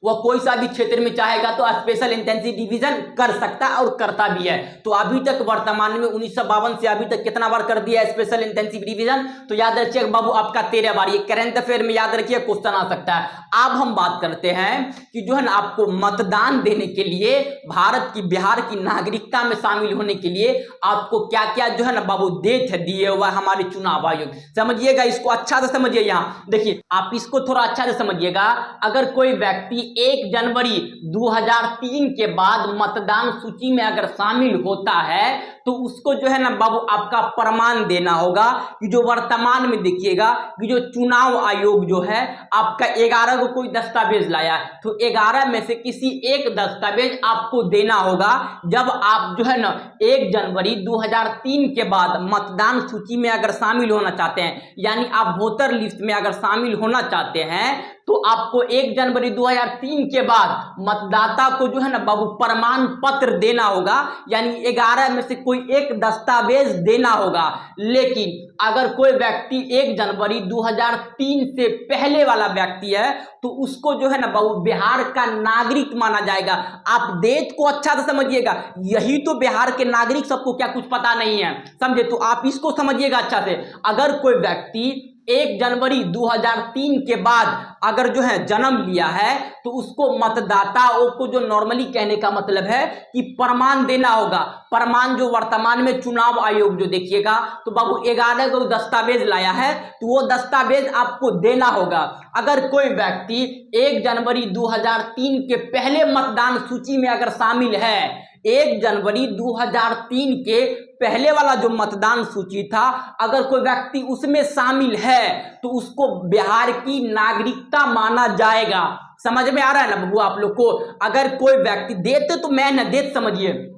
वह कोई सा भी क्षेत्र में चाहेगा तो स्पेशल इंटेंसिव रिवीजन कर सकता है और करता भी है। तो अभी तक वर्तमान में 1952 से अभी तक कितना बार कर दिया स्पेशल इंटेंसिव रिवीजन, तो याद रखिए बाबू आपका 13 बार। ये करंट अफेयर में याद रखिए क्वेश्चन आ सकता है। अब हम बात करते हैं कि जो है ना आपको मतदान देने के लिए भारत की बिहार की नागरिकता में शामिल होने के लिए आपको क्या क्या जो है ना बाबू डेट दिए हुआ हमारे चुनाव आयोग। समझिएगा, इसको अच्छा से समझिए। यहाँ देखिए आप इसको थोड़ा अच्छा से समझिएगा। अगर कोई व्यक्ति 1 जनवरी 2003 के बाद मतदान सूची में अगर शामिल होता है तो उसको जो है ना बाबू आपका प्रमाण देना होगा कि जो वर्तमान में देखिएगा कि जो चुनाव आयोग जो है आपका 11 को कोई दस्तावेज लाया है, तो 11 में से किसी एक दस्तावेज आपको देना होगा जब आप जो है ना 1 जनवरी 2003 के बाद मतदान सूची में अगर शामिल होना चाहते हैं, यानी आप वोटर लिस्ट में अगर शामिल होना चाहते हैं तो आपको 1 जनवरी 2003 के बाद मतदाता को जो है ना बाबू प्रमाण पत्र देना होगा, यानी 11 में से कोई एक दस्तावेज देना होगा। लेकिन अगर कोई व्यक्ति 1 जनवरी 2003 से पहले वाला व्यक्ति है तो उसको जो है ना बाबू बिहार का नागरिक माना जाएगा। आप डेट को अच्छा से समझिएगा, यही तो बिहार के नागरिक सबको क्या कुछ पता नहीं है, समझे। तो आप इसको समझिएगा अच्छा से। अगर कोई व्यक्ति 1 जनवरी 2003 के बाद अगर जो है जन्म लिया है तो उसको मतदाताओं को जो नॉर्मली कहने का मतलब है कि प्रमाण देना होगा। प्रमाण जो वर्तमान में चुनाव आयोग जो देखिएगा तो बाबू 11 को दस्तावेज लाया है तो वो दस्तावेज आपको देना होगा। अगर कोई व्यक्ति 1 जनवरी 2003 के पहले मतदान सूची में अगर शामिल है, 1 जनवरी 2003 के पहले वाला जो मतदान सूची था, अगर कोई व्यक्ति उसमें शामिल है तो उसको बिहार की नागरिकता माना जाएगा। समझ में आ रहा है ना बबू आप लोग को। अगर कोई व्यक्ति देते तो मैं न देते समझिए,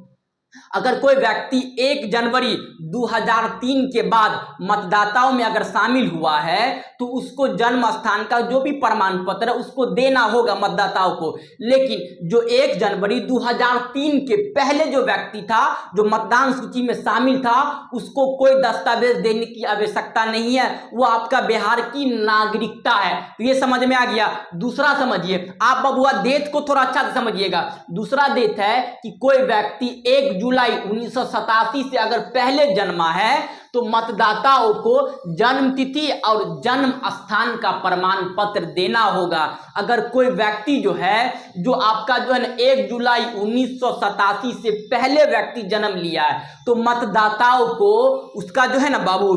अगर कोई व्यक्ति 1 जनवरी 2003 के बाद मतदाताओं में अगर शामिल हुआ है तो उसको जन्म स्थान का जो भी प्रमाण पत्र है उसको देना होगा मतदाताओं को। लेकिन जो 1 जनवरी 2003 के पहले जो व्यक्ति था जो मतदान सूची में शामिल था उसको कोई दस्तावेज देने की आवश्यकता नहीं है, वो आपका बिहार की नागरिकता है। तो ये समझ में आ गया। दूसरा समझिए आप बबुआ डेट को थोड़ा अच्छा से समझिएगा। दूसरा डेट है कि कोई व्यक्ति 1 1 जुलाई 1987 से अगर पहले जन्मा है तो मतदाताओं को जन्म तिथि और जन्म स्थान का प्रमाण पत्र देना होगा। अगर कोई व्यक्ति जो है जो आपका जो है ना 1 जुलाई 1987 से पहले व्यक्ति जन्म लिया है तो मतदाताओं को उसका जो है ना बाबू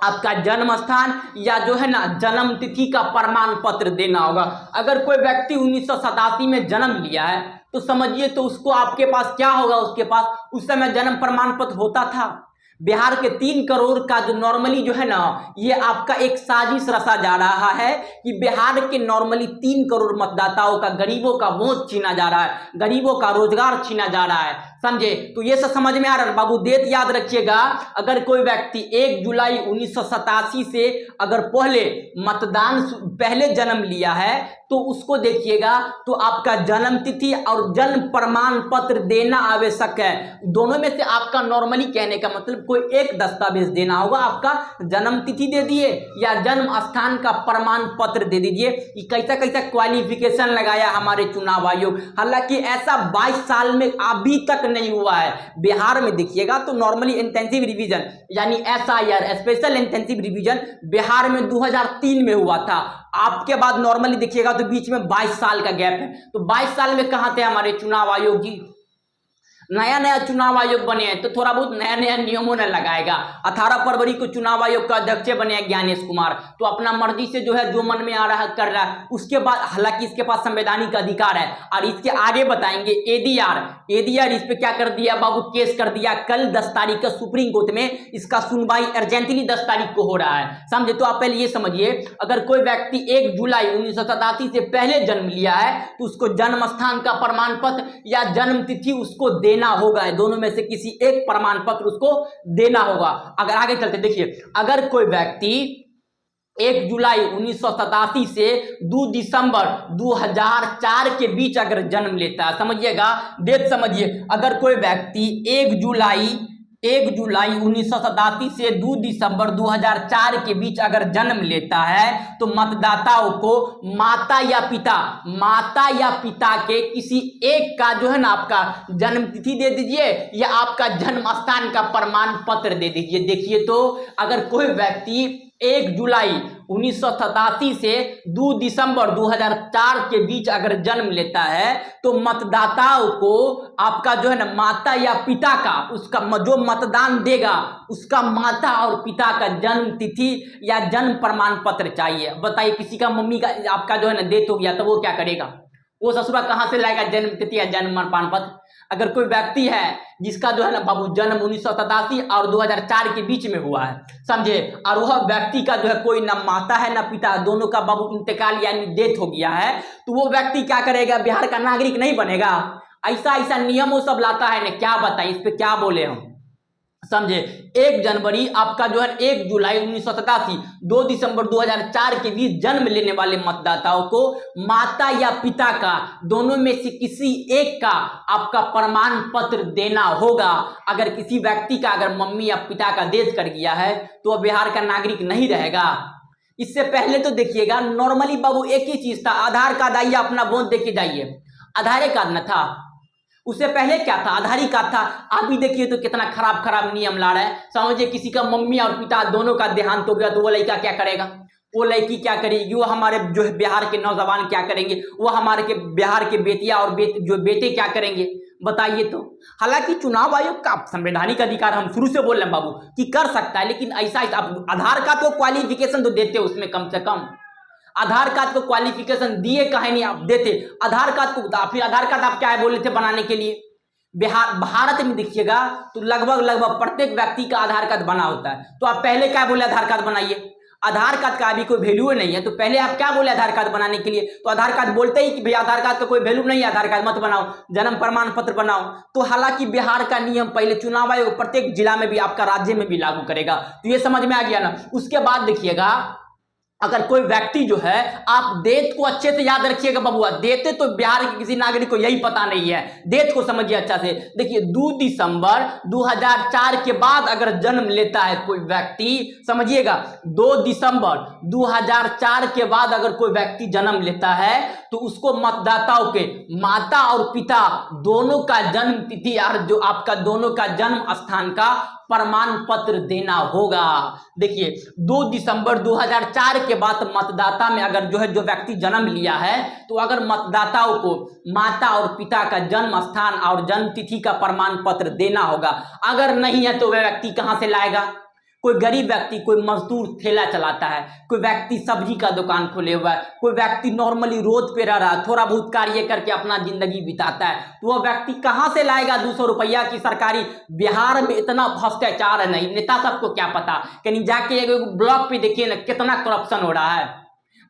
आपका जन्म स्थान या जो है ना जन्म तिथि का प्रमाण पत्र देना होगा। अगर कोई व्यक्ति 1987 में जन्म लिया है तो समझिए तो उसको आपके पास क्या होगा, उसके पास उस समय जन्म प्रमाण पत्र होता था। बिहार के 3 करोड़ का जो नॉर्मली जो है ना ये आपका एक साजिश रचा जा रहा है कि बिहार के नॉर्मली 3 करोड़ मतदाताओं का, गरीबों का वोट छीना जा रहा है, गरीबों का रोजगार छीना जा रहा है, समझे। तो ये सब समझ में आ रहा है बाबू, डेट याद रखिएगा। अगर कोई व्यक्ति 1 जुलाई 1987 से अगर पहले जन्म लिया है तो उसको देखिएगा तो आपका जन्म तिथि और जन्म प्रमाण पत्र देना आवश्यक है। दोनों में से आपका नॉर्मली कहने का मतलब कोई एक दस्तावेज देना होगा। आपका जन्म तिथि दे दिए या जन्म स्थान का प्रमाण पत्र दे दीजिए। ये कैसा कैसा क्वालिफिकेशन लगाया हमारे चुनाव आयोग, हालांकि ऐसा 22 साल में अभी तक नहीं हुआ है। बिहार में देखिएगा तो नॉर्मली इंटेंसिव रिवीजन यानी SIR special intensive revision Bihar में 2003 में हुआ था। आपके बाद नॉर्मली देखिएगा तो बीच में 22 साल का गैप है। तो 22 साल में कहां थे हमारे चुनाव आयोग जी? नया नया चुनाव आयोग बने हैं तो थोड़ा बहुत नया नया नियमों ने लगाएगा। 18 फरवरी को चुनाव आयोग का अध्यक्ष बने हैं ज्ञानेश कुमार, तो अपना मर्जी से जो है जो मन में आ रहा है कर रहा है। उसके बाद हालांकि इसके पास संवैधानिक अधिकार है और इसके आगे बताएंगे ADR इस पे क्या कर दिया बाबू, केस कर दिया। कल 10 तारीख का सुप्रीम कोर्ट में इसका सुनवाई अर्जेंटली 10 तारीख को हो रहा है, समझे। तो आप पहले ये समझिए, अगर कोई व्यक्ति 1 जुलाई 1987 से पहले जन्म लिया है तो उसको जन्म स्थान का प्रमाण पत्र या जन्म तिथि उसको देना होगा। दोनों में से किसी एक प्रमाण पत्र उसको देना होगा। अगर आगे चलते देखिए, अगर कोई व्यक्ति 1 जुलाई 1987 से 2 दिसंबर 2004 के बीच अगर जन्म लेता है, समझिएगा डेट समझिए, अगर कोई व्यक्ति 1 जुलाई 1987 से 2 दिसंबर 2004 के बीच अगर जन्म लेता है तो मतदाताओं को माता या पिता के किसी एक का जो है ना आपका जन्म तिथि दे दीजिए या आपका जन्म स्थान का प्रमाण पत्र दे दीजिए। देखिए तो अगर कोई व्यक्ति 1 जुलाई 1987 से 2 दिसंबर 2004 के बीच अगर जन्म लेता है तो मतदाताओं को आपका जो है ना माता या पिता का, उसका जो मतदान देगा उसका माता और पिता का जन्म तिथि या जन्म प्रमाण पत्र चाहिए। बताइए किसी का मम्मी का आपका जो है ना डेथ हो गया तो वो क्या करेगा, वो ससुरा कहां से लाएगा जन्म तिथि या जन्म प्रमाण पत्र। अगर कोई व्यक्ति है जिसका जो है ना बाबू जन्म 1987 और 2004 के बीच में हुआ है, समझे, और वह व्यक्ति का जो है कोई ना माता है ना पिता, दोनों का बाबू इंतकाल यानी डेथ हो गया है, तो वो व्यक्ति क्या करेगा, बिहार का नागरिक नहीं बनेगा। ऐसा नियम वो सब लाता है ना, क्या बताएं इस पे क्या बोले हम, समझे। 1 जनवरी आपका जो है 1 जुलाई 1987 2 दिसंबर 2004 के बीच जन्म लेने वाले मतदाताओं को माता या पिता का, दोनों में से किसी एक का आपका प्रमाण पत्र देना होगा। अगर किसी व्यक्ति का अगर मम्मी या पिता का डेथ कर गया है तो वह बिहार का नागरिक नहीं रहेगा। इससे पहले तो देखिएगा नॉर्मली बाबू एक ही चीज था, आधार कार्ड आइए अपना वोट देके जाइए, आधार कार्ड न था। उससे पहले क्या था, आधारी कार्ड था। आप भी देखिए तो कितना खराब नियम ला रहा है। समझिए किसी का मम्मी और पिता दोनों का देहांत हो गया तो वो लड़का क्या करेगा, वो लड़की क्या करेगी, वो हमारे जो है बिहार के नौजवान क्या करेंगे, वो हमारे के बिहार के बेटियां और जो बेटे क्या करेंगे, बताइए तो। हालांकि चुनाव आयोग का संवैधानिक अधिकार हम शुरू से बोल रहे हैं बाबू कि कर सकता है, लेकिन ऐसा आप आधार कार्ड को क्वालिफिकेशन तो देते उसमें, कम से कम आधार कार्ड को क्वालिफिकेशन दिए कहीं नहीं आप देते। आधार कार्ड को फिर आधार कार्ड आप क्या बोले थे बनाने के लिए, भारत में देखिएगा तो लगभग प्रत्येक व्यक्ति का आधार कार्ड बना होता है। तो आप पहले क्या बोले, आधार कार्ड बनाइए। आधार कार्ड का अभी कोई वैल्यू नहीं है तो पहले आप क्या बोले आधार कार्ड बनाने के लिए, तो आधार कार्ड बोलते ही कि भैया आधार कार्ड का कोई वैल्यू नहीं है, आधार कार्ड मत बनाओ, जन्म प्रमाण पत्र बनाओ। तो हालांकि बिहार का नियम पहले चुनाव आयोग प्रत्येक जिला में भी आपका राज्य में भी लागू करेगा, तो ये समझ में आ गया ना। उसके बाद देखिएगा अगर कोई व्यक्ति जो है, आप डेट को अच्छे से याद रखिएगा बबुआ, देते तो बिहार के किसी नागरिक को यही पता नहीं है, डेट को समझिए अच्छा से। देखिए 2 दिसंबर 2004 के बाद अगर जन्म लेता है कोई व्यक्ति, समझिएगा 2 दिसंबर 2004 के बाद अगर कोई व्यक्ति जन्म लेता है तो उसको मतदाताओं के माता और पिता दोनों का जन्म तिथि और जो आपका दोनों का जन्म स्थान का प्रमाण पत्र देना होगा। देखिए 2 दिसंबर 2004 के बाद मतदाता में अगर जो है जो व्यक्ति जन्म लिया है तो अगर मतदाताओं को माता और पिता का जन्म स्थान और जन्म तिथि का प्रमाण पत्र देना होगा। अगर नहीं है तो वह व्यक्ति कहां से लाएगा? कोई गरीब व्यक्ति, कोई मजदूर ठेला चलाता है, कोई व्यक्ति सब्जी का दुकान खोले हुआ है, कोई व्यक्ति नॉर्मली रोड पे रह रहा है, थोड़ा बहुत कार्य करके अपना जिंदगी बिताता है, तो वह व्यक्ति कहां से लाएगा 200 रुपया की सरकारी? बिहार में इतना भ्रष्टाचार है, नहीं नेता सबको क्या पता, कहीं जाके एक ब्लॉक पे देखिए ना कितना करप्शन हो रहा है।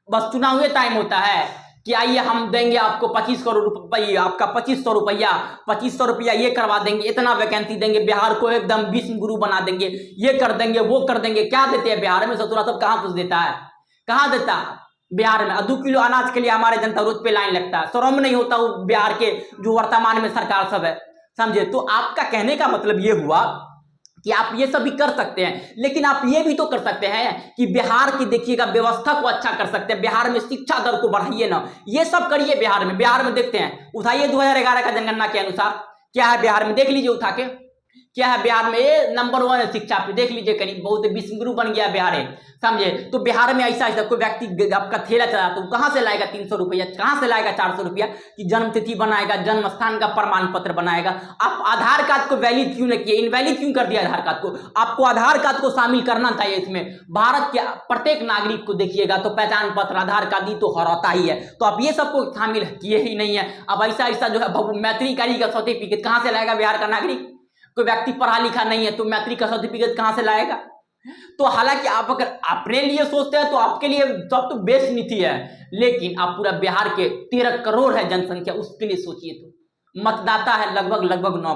बस चुनाव टाइम होता है कि आइए हम देंगे आपको 25 करोड़ रुपया, आपका 2500 रुपया ये करवा देंगे, इतना वैकेंसी देंगे, बिहार को एकदम विश्व गुरु बना देंगे, ये कर देंगे, वो कर देंगे। क्या देते हैं बिहार में? ससुरा सब कहाँ कुछ देता है? कहाँ देता है बिहार में? 2 किलो अनाज के लिए हमारे जनता रोड पे लाइन लगता है। शर्म नहीं होता वो बिहार के जो वर्तमान में सरकार सब है, समझे? तो आपका कहने का मतलब ये हुआ कि आप ये सब भी कर सकते हैं, लेकिन आप ये भी तो कर सकते हैं कि बिहार की देखिएगा व्यवस्था को अच्छा कर सकते हैं, बिहार में शिक्षा दर को बढ़ाइए ना, ये सब करिए। बिहार में देखते हैं, उठाइए 2011 का जनगणना के अनुसार क्या है बिहार में, देख लीजिए उठा के क्या है बिहार में। ये नंबर 1 है शिक्षा पे, देख लीजिए करीब बहुत विश्व गुरु बन गया बिहार है, समझे? तो बिहार में ऐसा कोई व्यक्ति आपका ठेला चला तो कहां से लाएगा 300 रुपया, कहां से लाएगा 400 रुपया कि जन्म तिथि बनाएगा, जन्म स्थान का प्रमाण पत्र बनाएगा? आप आधार कार्ड को वैलिड क्यों नहीं किए, इनवैलिड क्यों कर दिया आधार कार्ड को? आपको आधार कार्ड को शामिल करना चाहिए इसमें। भारत के प्रत्येक नागरिक को देखिएगा तो पहचान पत्र आधार कार्ड ही तो हराता ही है, तो आप ये सबको शामिल किए ही नहीं है। अब ऐसा जो है मैट्रिकारी का सर्टिफिकेट कहां से लाएगा बिहार का नागरिक? कोई व्यक्ति पढ़ा लिखा नहीं है तो मैट्रिक का सर्टिफिकेट कहां से लाएगा? तो हालांकि आप अगर अपने लिए सोचते हैं तो आपके लिए सब तो बेस्ट नीति है, लेकिन आप पूरा बिहार के 13 करोड़ है जनसंख्या, उसके लिए सोचिए तो। मतदाता है लगभग 9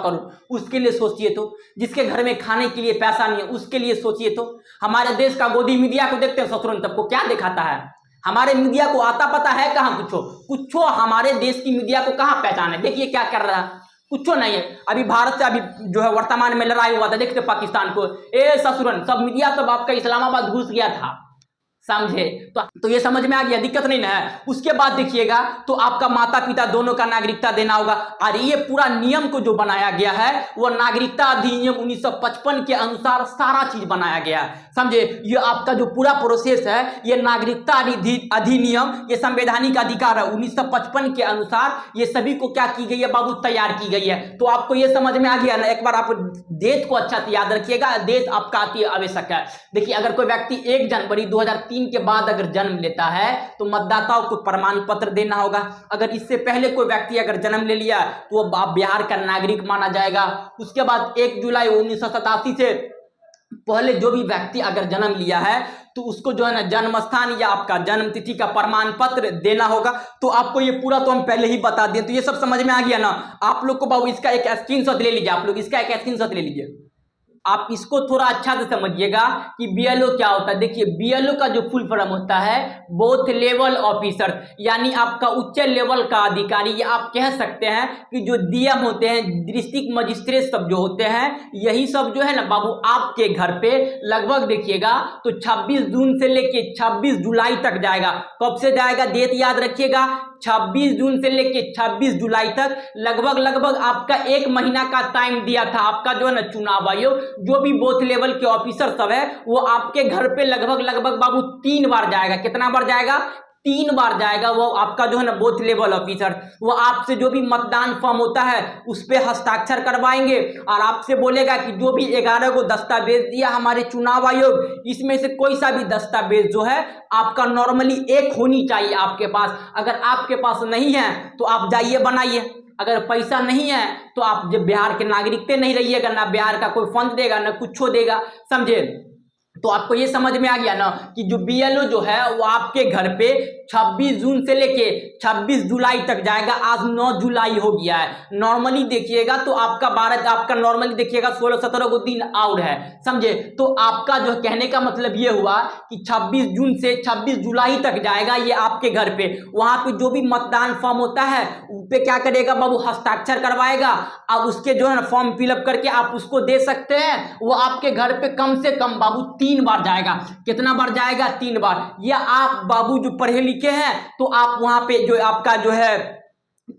करोड़, उसके लिए सोचिए तो। जिसके घर में खाने के लिए पैसा नहीं है उसके लिए सोचिए तो। हमारे देश का गोदी मीडिया को देखते हैं ससुरन, सबको क्या दिखाता है? हमारे मीडिया को आता पता है कहां? कुछ हमारे देश की मीडिया को कहां पहचान है? देखिए क्या कर रहा है, कुछ नहीं है। अभी भारत से अभी जो है वर्तमान में लड़ाई हुआ था, देखते पाकिस्तान को, ए ससुरन सब मीडिया सब आपका इस्लामाबाद घुस गया था, समझे? तो ये समझ में आ गया, दिक्कत नहीं ना है। उसके बाद देखिएगा तो आपका माता पिता दोनों का नागरिकता देना होगा। और ये पूरा नियम को जो बनाया गया है वो नागरिकता अधिनियम 1955 के अनुसार सारा चीज बनाया गया है, समझे? ये आपका जो पूरा प्रोसेस है ये नागरिकता अधिनियम, ये संवैधानिक अधिकार है 1955 के अनुसार ये सभी को क्या की गई है बाबू, तैयार की गई है। तो आपको ये समझ में आ गया ना? एक बार आप डेट को अच्छा से याद रखिएगा, डेट आपका अति आवश्यक है। देखिए अगर कोई व्यक्ति 1 जनवरी 2003 के बाद अगर जन्म लेता है तो मतदाताओं को प्रमाण पत्र देना होगा। अगर इससे पहले कोई व्यक्ति अगर जन्म ले लिया तो वो बिहार का नागरिक माना जाएगा। उसके बाद 1 जुलाई 1987 से पहले जो भी व्यक्ति अगर जन्म लिया है तो उसको जो है ना जन्म स्थान या आपका जन्म तिथि का प्रमाण पत्र देना होगा। तो आपको ये पूरा तो हम पहले ही बता दिए, तो ये सब समझ में आ गया ना आप लोग को? बाबू इसका एक स्क्रीनशॉट ले लीजिए, आप लोग इसका एक स्क्रीनशॉट ले लीजिए। आप इसको थोड़ा अच्छा से समझिएगा कि बीएलओ क्या होता है। देखिए बीएलओ का जो फुल फॉर्म होता है बोथ लेवल ऑफिसर, यानी आपका उच्च लेवल का अधिकारी, या आप कह सकते हैं कि जो डीएम होते हैं, डिस्ट्रिक्ट मजिस्ट्रेट सब जो होते हैं, यही सब जो है ना बाबू आपके घर पे लगभग देखिएगा तो 26 जून से लेके 26 जुलाई तक जाएगा। कब से जाएगा डेट याद रखिएगा, 26 जून से लेके 26 जुलाई तक लगभग आपका 1 महीना का टाइम दिया था। आपका जो है ना चुनाव आयोग जो भी बूथ लेवल के ऑफिसर सब है वो आपके घर पे लगभग बाबू 3 बार जाएगा। कितना बार जाएगा? 3 बार जाएगा। वो आपका जो है ना बूथ लेवल ऑफिसर, वो आपसे जो भी मतदान फॉर्म होता है उस पर हस्ताक्षर करवाएंगे और आपसे बोलेगा कि जो भी 11 को दस्तावेज दिया हमारे चुनाव आयोग, इसमें से कोई सा भी दस्तावेज जो है आपका नॉर्मली एक होनी चाहिए आपके पास। अगर आपके पास नहीं है तो आप जाइए बनाइए। अगर पैसा नहीं है तो आप जब बिहार के नागरिकते नहीं रहिएगा, ना बिहार का कोई फंड देगा ना कुछ देगा, समझे? तो आपको ये समझ में आ गया ना कि जो बीएलओ जो है वो आपके घर पे 26 जून से लेके 26 जुलाई तक जाएगा। आज 9 जुलाई हो गया है। नॉर्मली देखिएगा तो आपका नॉर्मली देखिएगा 16-17 को दिन और है, समझे? तो आपका जो कहने का मतलब ये हुआ कि 26 जून से 26 जुलाई तक जाएगा ये आपके घर पे। वहां पे जो भी मतदान फॉर्म होता है उस पे क्या करेगा बाबू, हस्ताक्षर करवाएगा। अब उसके जो है ना फॉर्म फिलअप करके आप उसको दे सकते हैं। वो आपके घर पे कम से कम बाबू 3 3 बार जाएगा। कितना बार जाएगा? 3 बार। या आप बाबू जो पढ़े लिखे हैं तो आप वहां पे जो आपका जो है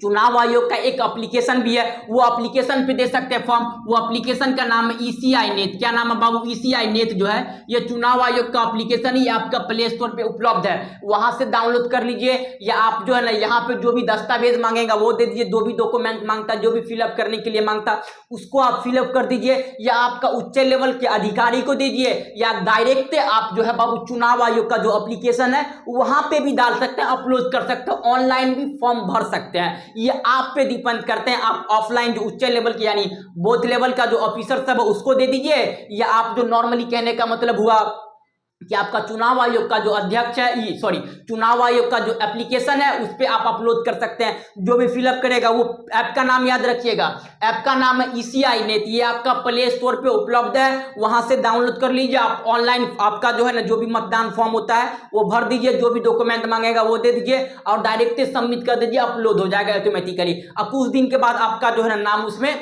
चुनाव आयोग का एक एप्लीकेशन भी है, वो एप्लीकेशन पे दे सकते हैं फॉर्म। वो एप्लीकेशन का नाम है ईसीआई नेट। क्या नाम है बाबू? ईसीआई नेट जो है ये चुनाव आयोग का एप्लीकेशन ही आपका प्ले स्टोर पे उपलब्ध है, वहां से डाउनलोड कर लीजिए। या आप जो है ना यहाँ पे जो भी दस्तावेज मांगेगा वो दे दीजिए, जो भी डॉक्यूमेंट मांगता है, जो भी फिलअप करने के लिए मांगता उसको आप फिलअप कर दीजिए, या आपका उच्च लेवल के अधिकारी को दीजिए, या डायरेक्ट आप जो है बाबू चुनाव आयोग का जो एप्लीकेशन है वहां पे भी डाल सकते हैं, अपलोड कर सकते हैं, ऑनलाइन भी फॉर्म भर सकते हैं। ये आप पे डिपेंड करते हैं। आप ऑफलाइन जो उच्च लेवल के यानी बोथ लेवल का जो ऑफिसर सब है उसको दे दीजिए, या आप जो नॉर्मली कहने का मतलब हुआ कि आपका चुनाव आयोग का जो अध्यक्ष है चुनाव आयोग का जो एप्लीकेशन है उस पे आप अपलोड कर सकते हैं। जो भी फिलअप करेगा वो ऐप का नाम याद रखिएगा, ऐप का नाम है ईसीआई नेट। ये आपका प्ले स्टोर पे उपलब्ध है, वहां से डाउनलोड कर लीजिए। आप ऑनलाइन आपका जो है ना जो भी मतदान फॉर्म होता है वो भर दीजिए, जो भी डॉक्यूमेंट मांगेगा वो दे दीजिए और डायरेक्ट सबमिट कर दीजिए, अपलोड हो जाएगा ऑटोमेटिकली। अब कुछ दिन के बाद आपका जो है ना नाम उसमें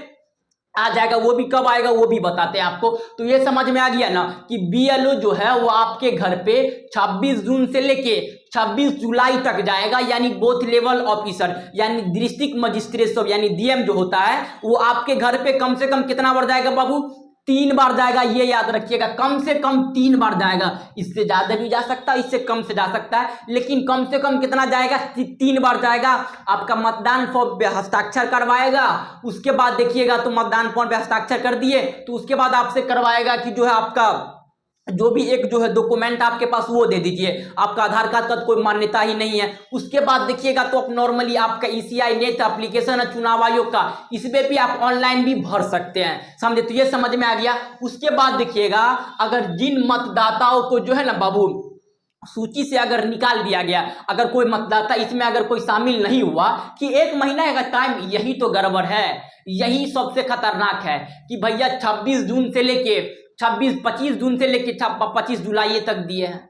आ जाएगा। वो भी कब आएगा वो भी बताते हैं आपको। तो ये समझ में आ गया ना कि बीएलओ जो है वो आपके घर पे 26 जून से लेके 26 जुलाई तक जाएगा, यानी बोथ लेवल ऑफिसर यानी डिस्ट्रिक्ट मजिस्ट्रेट यानी डीएम जो होता है वो आपके घर पे कम से कम कितना बार जाएगा बाबू? 3 बार जाएगा। ये याद रखिएगा, कम से कम 3 बार जाएगा। इससे ज्यादा भी जा सकता है, इससे कम से जा सकता है, लेकिन कम से कम कितना जाएगा? 3 बार जाएगा। आपका मतदान फॉर्म पे हस्ताक्षर करवाएगा, उसके बाद देखिएगा तो मतदान फॉर्म पे हस्ताक्षर कर दिए तो उसके बाद आपसे करवाएगा कि जो है आपका जो भी एक जो है डॉक्यूमेंट आपके पास वो दे दीजिए। आपका आधार कार्ड का कोई मान्यता ही नहीं है। उसके बाद देखिएगा तो आप नॉर्मली आपका ईसीआई नेट एप्लीकेशन है चुनाव आयोग का, इसमें भी आप ऑनलाइन भी भर सकते हैं। समझे? तो ये समझ में आ गया। उसके बाद देखिएगा अगर जिन मतदाताओं को जो है ना बाबू सूची से अगर निकाल दिया गया, अगर कोई मतदाता इसमें अगर कोई शामिल नहीं हुआ कि 1 महीना का टाइम, यही तो गड़बड़ है, यही सबसे खतरनाक है कि भैया 26 जून से लेके 25 जून से लेके 25 जुलाई तक दिए हैं।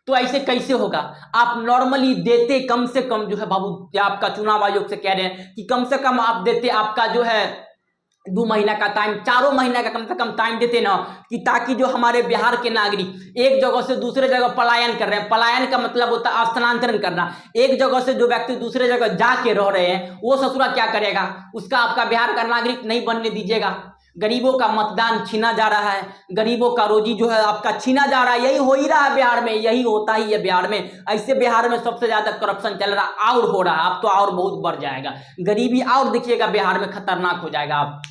तो ऐसे कैसे होगा? आप नॉर्मली देते कम से कम जो है बाबू, आपका चुनाव आयोग से कह रहे हैं कि कम से कम आप देते आपका जो है 2 महीना का टाइम, 4 महीना का कम से कम टाइम देते ना, कि ताकि जो हमारे बिहार के नागरिक एक जगह से दूसरे जगह पलायन कर रहे हैं। पलायन का मतलब होता है स्थानांतरण करना। एक जगह से जो व्यक्ति दूसरे जगह जाके रह रहे हैं वो ससुरा क्या करेगा? उसका आपका बिहार का नागरिक नहीं बनने दीजिएगा। गरीबों का मतदान छीना जा रहा है, गरीबों का रोजी जो है आपका छीना जा रहा है। यही हो ही रहा है बिहार में, यही होता ही है बिहार में। ऐसे बिहार में सबसे ज्यादा करप्शन चल रहा और हो रहा है, अब तो और बहुत बढ़ जाएगा गरीबी, और देखिएगा बिहार में खतरनाक हो जाएगा आप।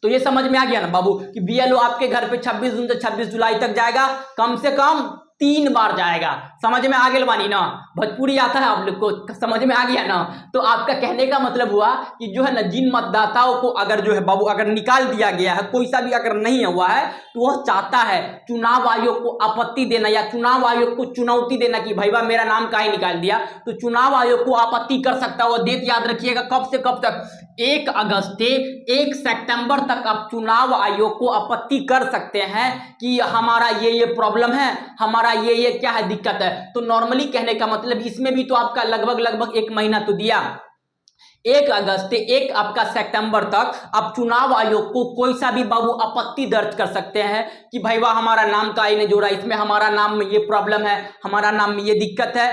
तो ये समझ में आ गया ना बाबू कि बीएलओ आपके घर पे 26 जून से 26 जुलाई तक जाएगा, कम से कम 3 बार जाएगा। समझ में आ गया बानी ना? भोजपुरी आता है आप लोग को, समझ में आ गया ना? तो आपका कहने का मतलब हुआ कि जो है ना जिन मतदाताओं को अगर जो है बाबू अगर निकाल दिया गया है, कोई सा भी अगर नहीं हुआ है, तो वह चाहता है चुनाव आयोग को आपत्ति देना या चुनाव आयोग को चुनौती देना कि भाईवा मेरा नाम काहे निकाल दिया, तो चुनाव आयोग को आपत्ति कर सकता है। वो डेट याद रखिएगा, कब से कब तक? 1 अगस्त से 1 सितंबर तक आप चुनाव आयोग को आपत्ति कर सकते हैं कि हमारा ये प्रॉब्लम है, हमारा ये क्या है दिक्कत है। तो नॉर्मली कहने का मतलब इसमें भी तो आपका लगभग 1 महीना तो दिया। 1 अगस्त से 1 आपका सितंबर तक आप चुनाव आयोग को कोई सा भी बाबू आपत्ति दर्ज कर सकते हैं कि भाई वाह हमारा नाम का इन्हें जोड़ा, इसमें हमारा नाम में ये प्रॉब्लम है, हमारा नाम में ये दिक्कत है।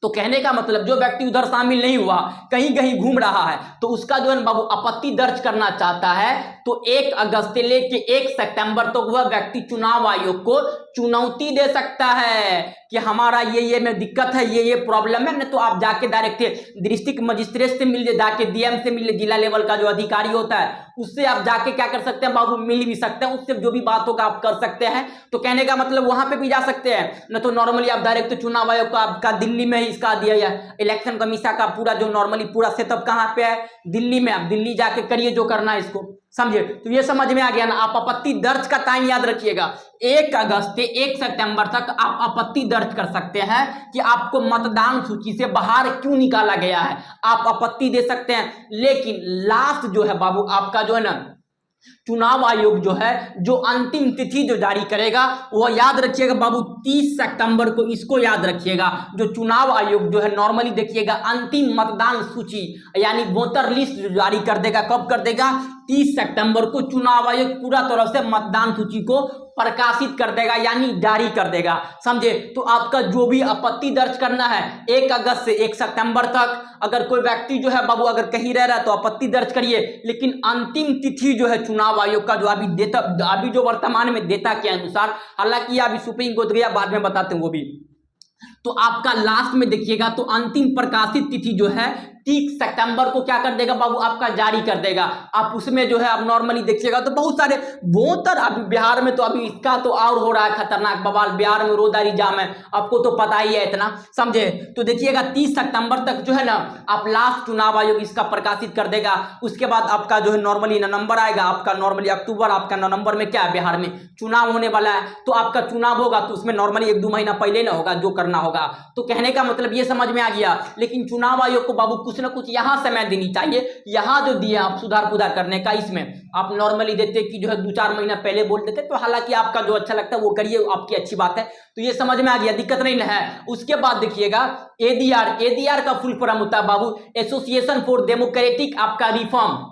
तो कहने का मतलब जो व्यक्ति उधर शामिल नहीं हुआ, कहीं कहीं घूम रहा है, तो उसका जो है बाबू आपत्ति दर्ज करना चाहता है, तो 1 अगस्त से लेके 1 सितंबर तक वह व्यक्ति चुनाव आयोग को चुनौती दे सकता है कि हमारा ये में दिक्कत है, ये प्रॉब्लम है। न तो आप जाके डायरेक्ट डिस्ट्रिक्ट मजिस्ट्रेट से मिल जाके डीएम से मिल, जिला लेवल का जो अधिकारी होता है उससे आप जाके क्या कर सकते हैं बाबू, मिल भी सकते हैं, उससे जो भी बात होगा आप कर सकते हैं। तो कहने का मतलब वहां पे भी जा सकते हैं। न तो नॉर्मली आप डायरेक्ट चुनाव आयोग का आपका दिल्ली में ही इसका दिया या इलेक्शन कमीशन का पूरा जो नॉर्मली पूरा सेटअप कहां पे है? दिल्ली में। आप दिल्ली जाके करिए जो करना है इसको, समझे? तो ये समझ में आ गया ना? आप आपत्ति दर्ज का टाइम याद रखिएगा, 1 अगस्त से 1 सितंबर तक आप आपत्ति दर्ज कर सकते हैं कि आपको मतदान सूची से बाहर क्यों निकाला गया है, आप आपत्ति दे सकते हैं। लेकिन लास्ट जो है बाबू आपका जो है ना चुनाव आयोग जो है जो अंतिम तिथि जो जारी करेगा वो याद रखिएगा बाबू 30 सितंबर को, इसको याद रखिएगा। जो चुनाव आयोग जो है नॉर्मली देखिएगा अंतिम मतदान सूची यानी वोटर लिस्ट जो जारी कर देगा, कब कर देगा? 30 सितंबर को चुनाव आयोग पूरा तरह से मतदान सूची को प्रकाशित कर देगा यानी जारी कर देगा, समझे। तो आपका जो भी आपत्ति दर्ज करना है 1 अगस्त से 1 सितंबर तक, अगर कोई व्यक्ति जो है बाबू अगर कहीं रह रहा है तो आपत्ति दर्ज करिए, लेकिन अंतिम तिथि जो है चुनाव आयोग का जो अभी जो वर्तमान में डेटा के अनुसार, हालांकि अभी सुप्रीम कोर्ट गया, बाद में बताते हैं वो भी, तो आपका लास्ट में देखिएगा तो अंतिम प्रकाशित तिथि जो है 30 सितंबर को क्या कर देगा बाबू? आपका जारी कर देगा। आप उसमें जो है आप नॉर्मली देखिएगा तो बहुत सारे वोटर अभी बिहार में तो अभी इसका तो और हो रहा है खतरनाक बवाल, बिहार में रोजगारी जाम है, आपको तो पता ही है इतना, समझे। तो देखिएगा 30 सितंबर तक जो है ना आप लास्ट चुनाव आयोग इसका प्रकाशित कर देगा। उसके बाद आपका जो है नॉर्मली नवंबर आएगा, आपका नॉर्मली अक्टूबर, आपका नवंबर में क्या है बिहार में चुनाव होने वाला है, तो आपका चुनाव होगा तो उसमें नॉर्मली 1-2 महीना पहले ना होगा जो करना होगा। तो कहने का मतलब ये समझ में आ गया। लेकिन चुनाव आयोग को बाबू कुछ ना कुछ यहां समय देनी चाहिए, यहां जो दिए आप सुधार पुधार करने का, इसमें आप नॉर्मली देते कि जो है 2-4 महीना पहले बोल देते, तो हालांकि आपका जो अच्छा लगता है वो करिए, आपकी अच्छी बात है। तो ये समझ में आ गया, दिक्कत नहीं है। उसके बाद देखिएगा एडीआर का फुल फॉर्म होता है बाबू एसोसिएशन फॉर डेमोक्रेटिक आपका रिफॉर्म,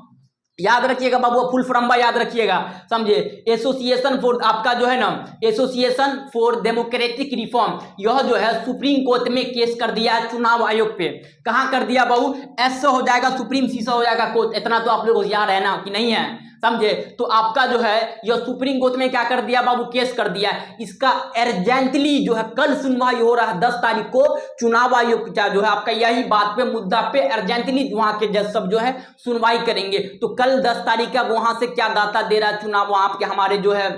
याद रखिएगा बाबू फुल फॉर्म याद रखिएगा, समझे। एसोसिएशन फॉर आपका जो है ना एसोसिएशन फॉर डेमोक्रेटिक रिफॉर्म, यह जो है सुप्रीम कोर्ट में केस कर दिया है चुनाव आयोग पे। कहां कर दिया बाबू? एस हो जाएगा सुप्रीम, सी से हो जाएगा कोर्ट, इतना तो आप लोग याद है ना कि नहीं है, समझे। तो आपका जो है यह सुप्रीम कोर्ट में क्या कर दिया बाबू? केस कर दिया। इसका अर्जेंटली जो है कल सुनवाई हो रहा है 10 तारीख को, चुनाव आयोग का जो है आपका यही बात पे मुद्दा पे अर्जेंटली वहां के जज सब जो है सुनवाई करेंगे। तो कल 10 तारीख का वहां से क्या दाता दे रहा है चुनाव, वहां के हमारे जो है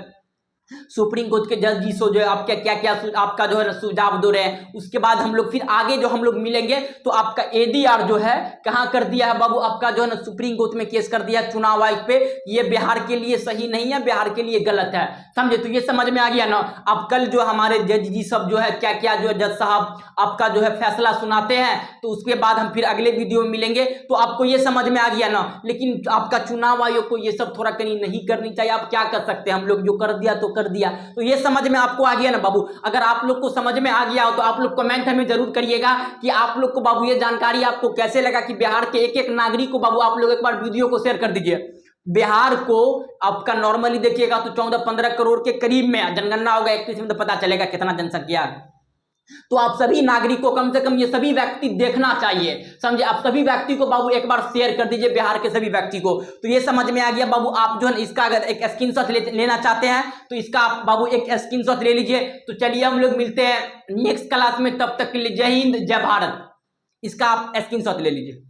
सुप्रीम कोर्ट के जज जी सो जो है आपका क्या क्या आपका जो है सुझाव दे रहे हैं। उसके बाद हम लोग फिर आगे जो हम लोग मिलेंगे तो आपका एडीआर जो है कहां कर दिया है बाबू? आपका जो है ना सुप्रीम कोर्ट में केस कर दिया चुनाव आयोग पे। ये बिहार के लिए सही नहीं है, बिहार के लिए गलत है, समझे। तो ये समझ में आ गया ना। अब कल जो हमारे जज जी सब जो है क्या क्या जो है जज साहब आपका जो है फैसला सुनाते हैं, तो उसके बाद हम फिर अगले वीडियो में मिलेंगे। तो आपको ये समझ में आ गया ना। लेकिन आपका चुनाव आयोग को ये सब थोड़ा कहीं नहीं करनी चाहिए। आप क्या कर सकते हैं, हम लोग जो कर दिया तो कर दिया। तो ये समझ में आपको आ गया ना बाबू। अगर आप लोग को समझ में आ गया हो तो आप लोग कमेंट हमें जरूर करिएगा कि आप लोग को बाबू ये जानकारी आपको कैसे लगा, कि बिहार के एक एक नागरिक को बाबू आप लोग एक बार वीडियो को शेयर कर दीजिए। बिहार को आपका नॉर्मली देखिएगा तो 14-15 करोड़ के करीब में जनगणना होगा, 31 में तो पता चलेगा कितना जनसंख्या है। तो आप सभी नागरिक को कम से कम ये सभी व्यक्ति देखना चाहिए, समझे। आप सभी व्यक्ति को बाबू एक बार शेयर कर दीजिए, बिहार के सभी व्यक्ति को। तो ये समझ में आ गया बाबू। आप जो है इसका अगर एक स्क्रीनशॉट लेना चाहते हैं तो इसका आप बाबू एक स्क्रीनशॉट ले लीजिए। तो चलिए हम लोग मिलते हैं नेक्स्ट क्लास में, तब तक के लिए जय हिंद जय भारत। इसका आप स्क्रीनशॉट ले लीजिए।